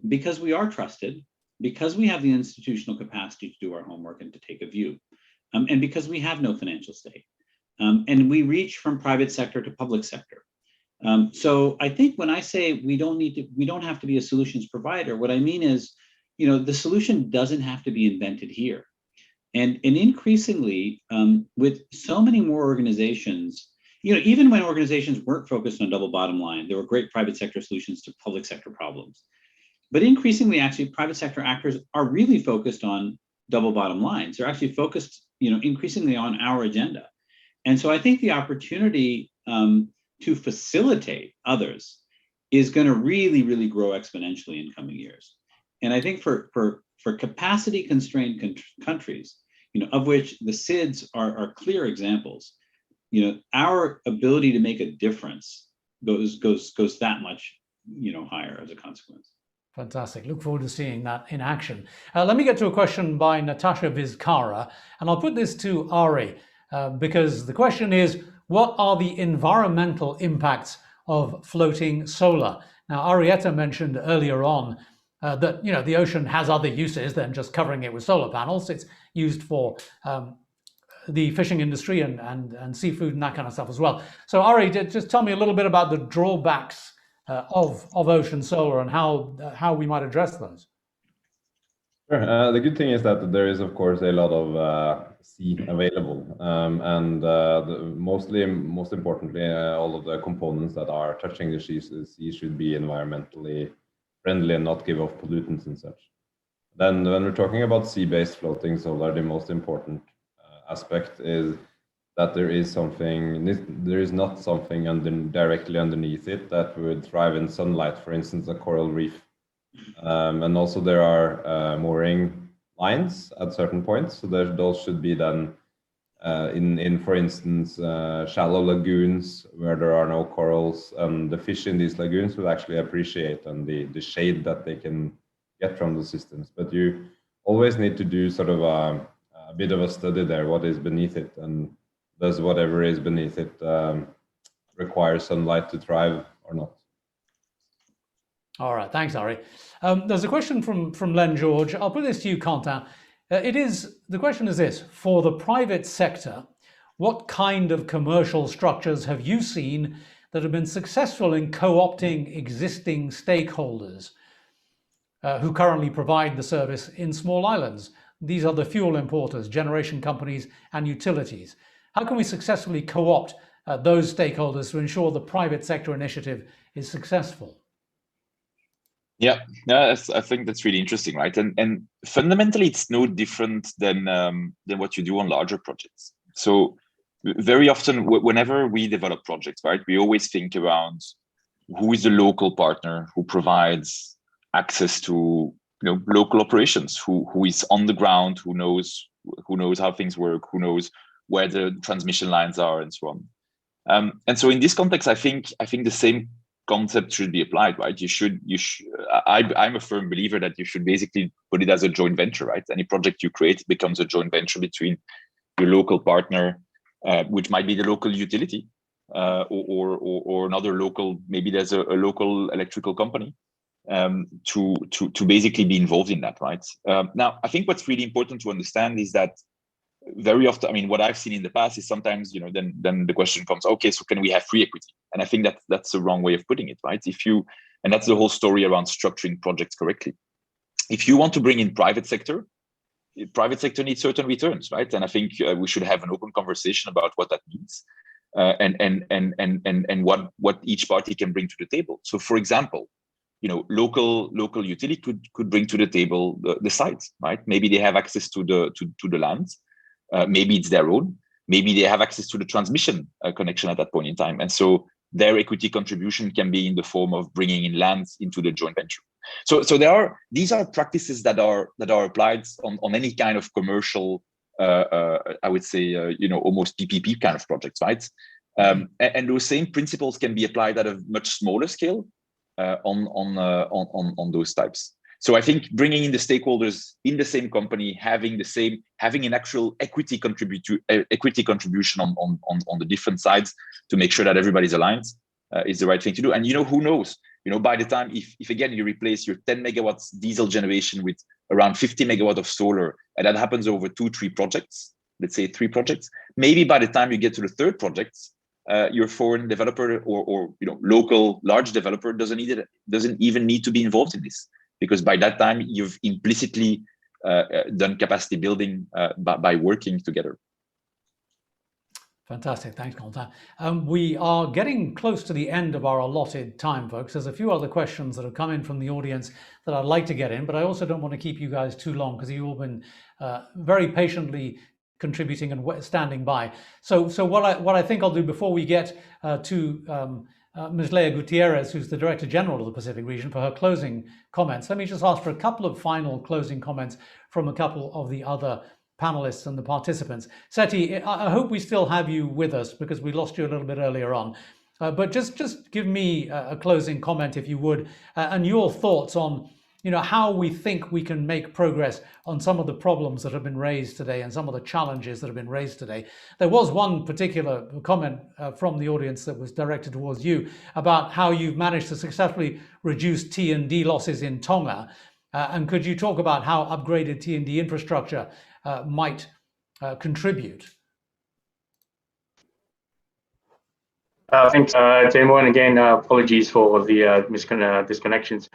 because we are trusted, because we have the institutional capacity to do our homework and to take a view, and because we have no financial stake. And we reach from private sector to public sector. So I think when I say we don't have to be a solutions provider, what I mean is, the solution doesn't have to be invented here. And increasingly, with so many more organizations, even when organizations weren't focused on double bottom line, there were great private sector solutions to public sector problems. But increasingly, actually, private sector actors are really focused on double bottom lines. They're actually focused, increasingly on our agenda. And so I think the opportunity to facilitate others is going to really, really grow exponentially in coming years. And I think for capacity constrained countries, of which the SIDS are clear examples, our ability to make a difference goes that much, higher as a consequence. Fantastic. Look forward to seeing that in action. Let me get to a question by Natasha Vizcara, and I'll put this to Ari, because the question is, what are the environmental impacts of floating solar? Now, Marietta mentioned earlier on that the ocean has other uses than just covering it with solar panels. It's used for the fishing industry and seafood and that kind of stuff as well. So Ari, just tell me a little bit about the drawbacks of ocean solar and how we might address those. Sure. The good thing is that there is, of course, a lot of sea available, and most importantly, all of the components that are touching the sea should be environmentally friendly and not give off pollutants and such. Then when we're talking about sea-based floating solar, the most important aspect is that there is not something directly underneath it that would thrive in sunlight, for instance, a coral reef. And also there are mooring lines at certain points, so those should be done in for instance, shallow lagoons where there are no corals, and the fish in these lagoons will actually appreciate and the shade that they can get from the systems. But you always need to do sort of a bit of a study there, what is beneath it, and does whatever is beneath it require sunlight to thrive or not? All right, thanks, Ari. There's a question from Len George. I'll put this to you, Quentin. The question is this: for the private sector, what kind of commercial structures have you seen that have been successful in co-opting existing stakeholders who currently provide the service in small islands? These are the fuel importers, generation companies, and utilities. How can we successfully co-opt those stakeholders to ensure the private sector initiative is successful? Yeah, I think that's really interesting, right? And fundamentally, it's no different than what you do on larger projects. So very often, whenever we develop projects, right, we always think around who is the local partner who provides access to local operations, who is on the ground, who knows how things work, who knows where the transmission lines are, and so on. And so in this context, I think the same concept should be applied, right? I'm a firm believer that you should basically put it as a joint venture, right? Any project you create becomes a joint venture between your local partner, which might be the local utility, or another local, maybe there's a local electrical company, to basically be involved in that, right? Now, I think what's really important to understand is that very often, I mean, what I've seen in the past is sometimes, then the question comes, okay, so can we have free equity? And I think that's the wrong way of putting it, right? And that's the whole story around structuring projects correctly. If you want to bring in private sector needs certain returns, right? And I think we should have an open conversation about what that means, and what each party can bring to the table. So, for example, local utility could bring to the table the sites, right? Maybe they have access to the land. Maybe it's their own. Maybe they have access to the transmission connection at that point in time, and so their equity contribution can be in the form of bringing in lands into the joint venture. So these are practices that are applied on any kind of commercial, I would say, almost PPP kind of projects, right? And those same principles can be applied at a much smaller scale on those types. So I think bringing in the stakeholders in the same company, having an actual equity contribution on the different sides to make sure that everybody's aligned is the right thing to do. And who knows? By the time, if again you replace your 10 megawatts diesel generation with around 50 megawatt of solar, and that happens over 2-3 projects, let's say 3 projects, maybe by the time you get to the third project, your foreign developer or local large developer doesn't even need to be involved in this, because by that time you've implicitly done capacity building by working together. Fantastic. Thanks, Quentin. We are getting close to the end of our allotted time, folks. There's a few other questions that have come in from the audience that I'd like to get in, but I also don't want to keep you guys too long because you've all been very patiently contributing and standing by. So what I think I'll do before we get to Ms. Leah Gutierrez, who's the Director General of the Pacific region, for her closing comments, let me just ask for a couple of final closing comments from a couple of the other panelists and the participants. Seti, I hope we still have you with us because we lost you a little bit earlier on. But just give me a closing comment, if you would, and your thoughts on how we think we can make progress on some of the problems that have been raised today and some of the challenges that have been raised today. There was one particular comment from the audience that was directed towards you about how you've managed to successfully reduce T&D losses in Tonga. And could you talk about how upgraded T&D infrastructure might contribute? Thanks, Timo, and again, apologies for the disconnections.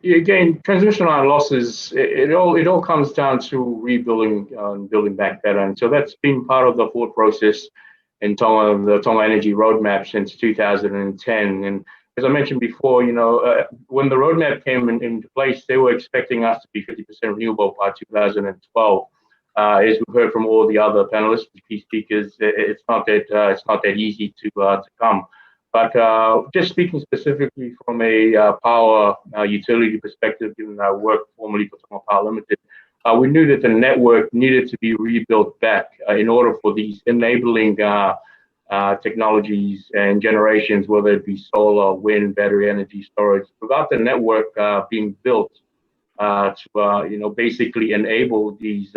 Again, transmission line losses, it all comes down to rebuilding and building back better, and so that's been part of the thought process in Tonga, the Tonga Energy Roadmap since 2010. And as I mentioned before, when the roadmap came into place, they were expecting us to be 50% renewable by 2012. As we've heard from all the other panelists, key speakers, it's not that easy to come. But just speaking specifically from a power utility perspective, given our work formerly for Tonga Power Limited, we knew that the network needed to be rebuilt back in order for these enabling technologies and generations, whether it be solar, wind, battery energy storage. Without the network being built to basically enable these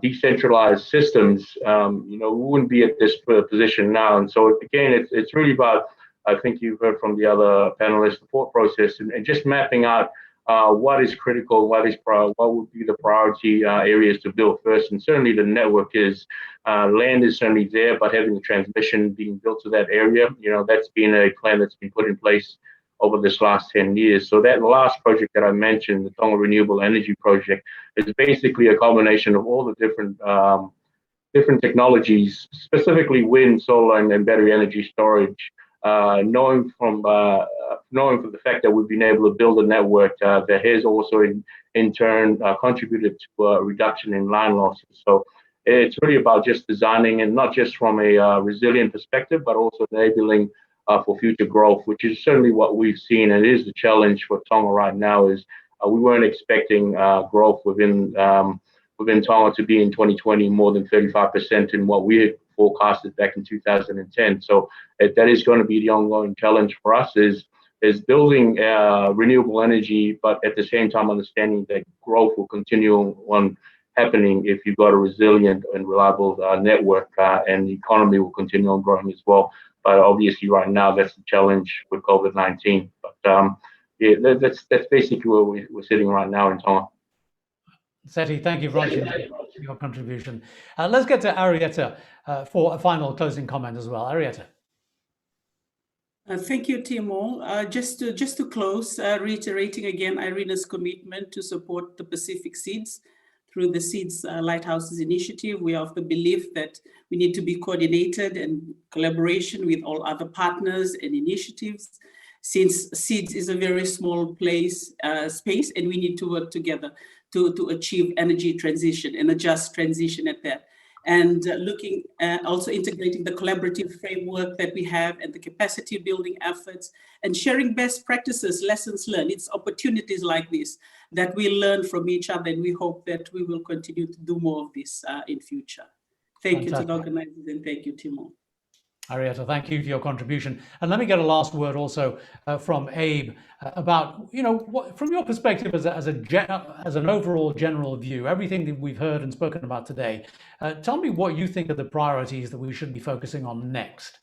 decentralized systems, we wouldn't be at this position now. And so again, it's really about, I think you've heard from the other panelists, the thought process and just mapping out what is critical, what would be the priority areas to build first. And certainly the network is, land is certainly there, but having the transmission being built to that area, that's been a plan that's been put in place over this last 10 years. So that last project that I mentioned, the Tonga Renewable Energy Project, is basically a combination of all the different technologies, specifically wind, solar, and battery energy storage, knowing from the fact that we've been able to build a network that has also in turn contributed to a reduction in line losses. So it's really about just designing, and not just from a resilient perspective, but also enabling for future growth, which is certainly what we've seen. And it is the challenge for Tonga right now is we weren't expecting growth within Tonga to be in 2020 more than 35% in what we had forecasted back in 2010. So that is going to be the ongoing challenge for us is building renewable energy, but at the same time understanding that growth will continue on happening if you've got a resilient and reliable network, and the economy will continue on growing as well. But obviously right now that's the challenge with COVID-19. But yeah, that's basically where we're sitting right now in Tonga. Seti, thank you very much for your contribution. Let's get to Marietta for a final closing comment as well. Marietta. Thank you, Timor. Just to close, reiterating again Irina's commitment to support the Pacific Seeds through the Seeds Lighthouses Initiative. We are of the belief that we need to be coordinated and collaboration with all other partners and initiatives, since Seeds is a very small space, and we need to work together to achieve energy transition and a just transition at that. And looking at also integrating the collaborative framework that we have and the capacity building efforts and sharing best practices, lessons learned. It's opportunities like this that we learn from each other, and we hope that we will continue to do more of this in future. Thank you to the organizers, and thank you, Timor. Marietta, thank you for your contribution. And let me get a last word also from Abe about, what, from your perspective as an overall general view, everything that we've heard and spoken about today, tell me what you think are the priorities that we should be focusing on next.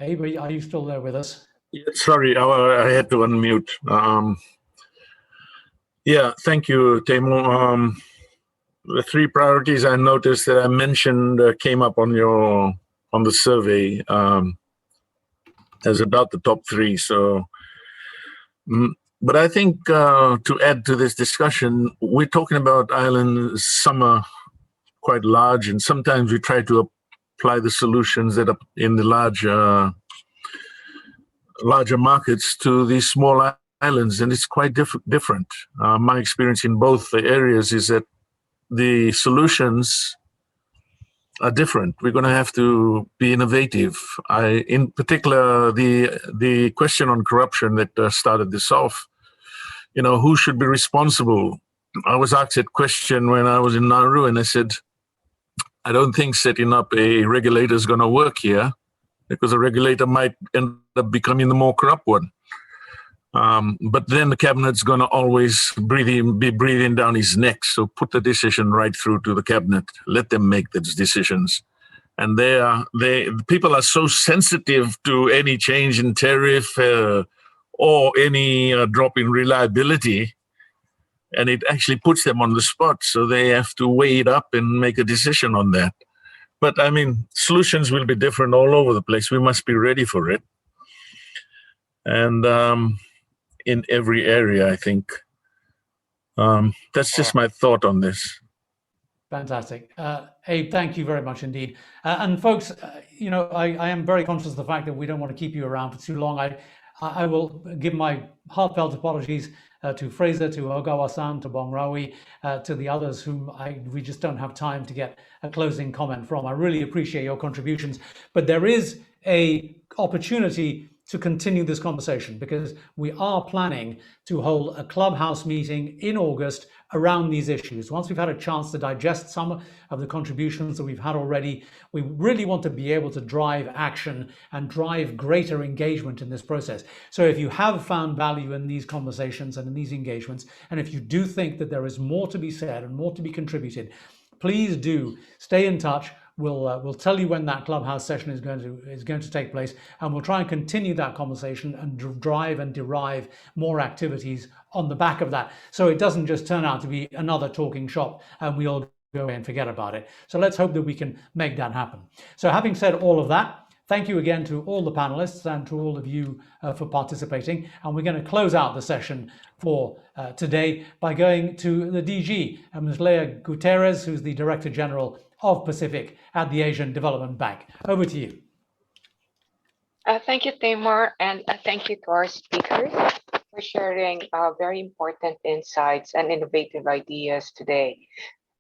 Abe, are you still there with us? Yeah, sorry, I had to unmute. Yeah, thank you, Temo. The three priorities I noticed that I mentioned came up on the survey as about the top three. So, but I think to add to this discussion, we're talking about islands. Some are quite large, and sometimes we try to apply the solutions that are in the larger markets to these small islands, and it's quite different. My experience in both the areas is that the solutions are different. We're going to have to be innovative. In particular, the question on corruption that started this off, who should be responsible? I was asked that question when I was in Nauru, and I said, I don't think setting up a regulator is going to work here, because a regulator might end up becoming the more corrupt one. But then the cabinet's going to always be breathing down his neck. So put the decision right through to the cabinet. Let them make those decisions. And people are so sensitive to any change in tariff or any drop in reliability, and it actually puts them on the spot. So they have to weigh it up and make a decision on that. But I mean, solutions will be different all over the place. We must be ready for it. And in every area, I think. That's just my thought on this. Fantastic. Abe, thank you very much indeed. And folks, I am very conscious of the fact that we don't want to keep you around for too long. I will give my heartfelt apologies to Fraser, to Ogawa-san, to Bongrawi, to the others whom we just don't have time to get a closing comment from. I really appreciate your contributions, but there is a opportunity to continue this conversation, because we are planning to hold a clubhouse meeting in August around these issues. Once we've had a chance to digest some of the contributions that we've had already, we really want to be able to drive action and drive greater engagement in this process. So if you have found value in these conversations and in these engagements, and if you do think that there is more to be said and more to be contributed, please do stay in touch. We'll tell you when that clubhouse session is going to take place, and we'll try and continue that conversation and drive and derive more activities on the back of that, so it doesn't just turn out to be another talking shop and we all go away and forget about it. So let's hope that we can make that happen. So having said all of that, thank you again to all the panelists and to all of you for participating. And we're going to close out the session for today by going to the DG, Ms. Leah Gutierrez, who's the Director General of Pacific at the Asian Development Bank. Over to you. Thank you, Timor, and thank you to our speakers for sharing very important insights and innovative ideas today.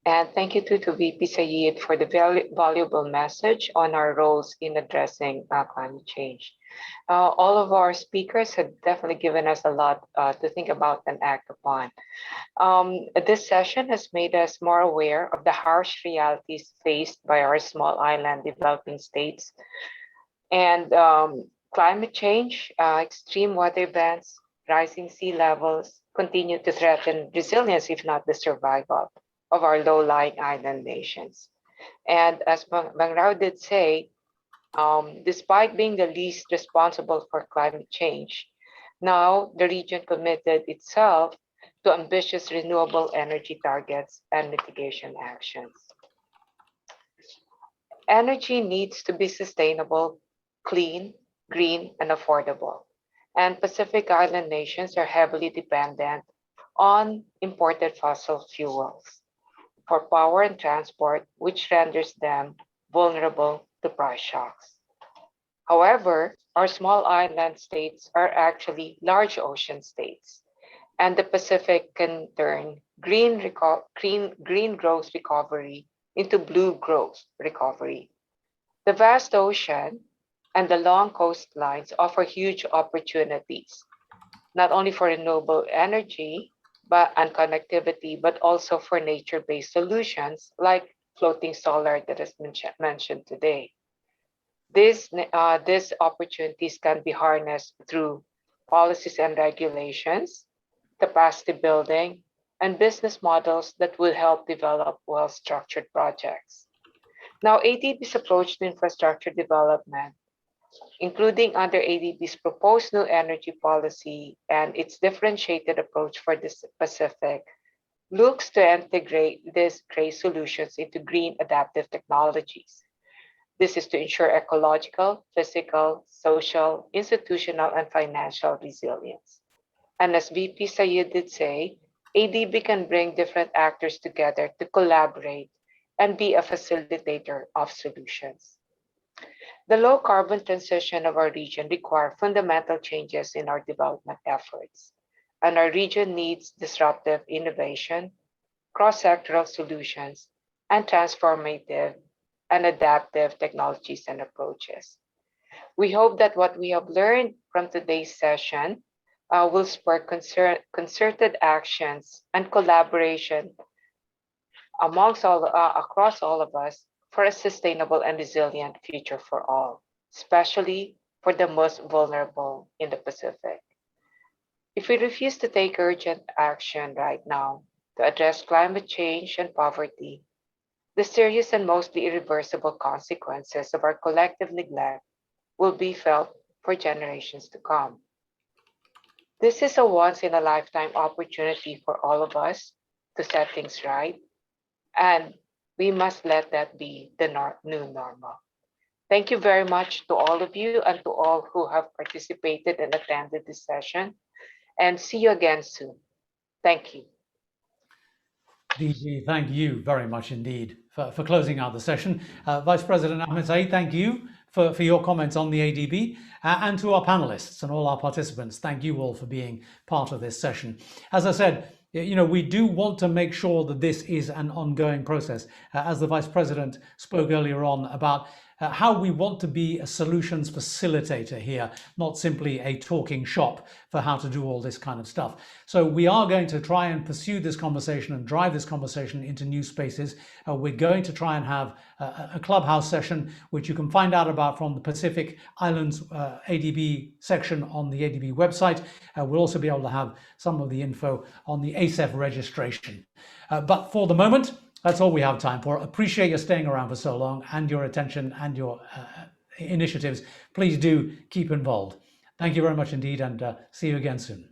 And thank you to VP Sayed for the valuable message on our roles in addressing climate change. All of our speakers have definitely given us a lot to think about and act upon. This session has made us more aware of the harsh realities faced by our small island developing states. And climate change, extreme weather events, rising sea levels continue to threaten resilience, if not the survival of our low-lying island nations. And as Bang Rao did say, despite being the least responsible for climate change, now the region committed itself to ambitious renewable energy targets and mitigation actions. Energy needs to be sustainable, clean, green, and affordable. And Pacific Island nations are heavily dependent on imported fossil fuels for power and transport, which renders them vulnerable to price shocks. However, our small island states are actually large ocean states, and the Pacific can turn green growth recovery into blue growth recovery. The vast ocean and the long coastlines offer huge opportunities, not only for renewable energy and connectivity, but also for nature-based solutions like floating solar that has been mentioned today. These opportunities can be harnessed through policies and regulations, capacity building, and business models that will help develop well-structured projects. Now, ADB's approach to infrastructure development, including under ADB's proposed new energy policy and its differentiated approach for the Pacific, looks to integrate these gray solutions into green adaptive technologies. This is to ensure ecological, physical, social, institutional, and financial resilience. And as VP Sayed did say, ADB can bring different actors together to collaborate and be a facilitator of solutions. The low carbon transition of our region requires fundamental changes in our development efforts, and our region needs disruptive innovation, cross-sectoral solutions, and transformative and adaptive technologies and approaches. We hope that what we have learned from today's session will spur concerted actions and collaboration across all of us for a sustainable and resilient future for all, especially for the most vulnerable in the Pacific. If we refuse to take urgent action right now to address climate change and poverty, the serious and mostly irreversible consequences of our collective neglect will be felt for generations to come. This is a once-in-a-lifetime opportunity for all of us to set things right, and we must let that be the new normal. Thank you very much to all of you and to all who have participated and attended this session, and see you again soon. Thank you. DG, thank you very much indeed for closing out the session. Vice President Ahmed Saeed, thank you for your comments on the ADB, and to our panelists and all our participants, thank you all for being part of this session. As I said, we do want to make sure that this is an ongoing process. As the Vice President spoke earlier on about how we want to be a solutions facilitator here, not simply a talking shop for how to do all this kind of stuff. So we are going to try and pursue this conversation and drive this conversation into new spaces. We're going to try and have a clubhouse session, which you can find out about from the Pacific Islands ADB section on the ADB website. We'll also be able to have some of the info on the ASEF registration. But for the moment, that's all we have time for. Appreciate your staying around for so long and your attention and your initiatives. Please do keep involved. Thank you very much indeed, and see you again soon.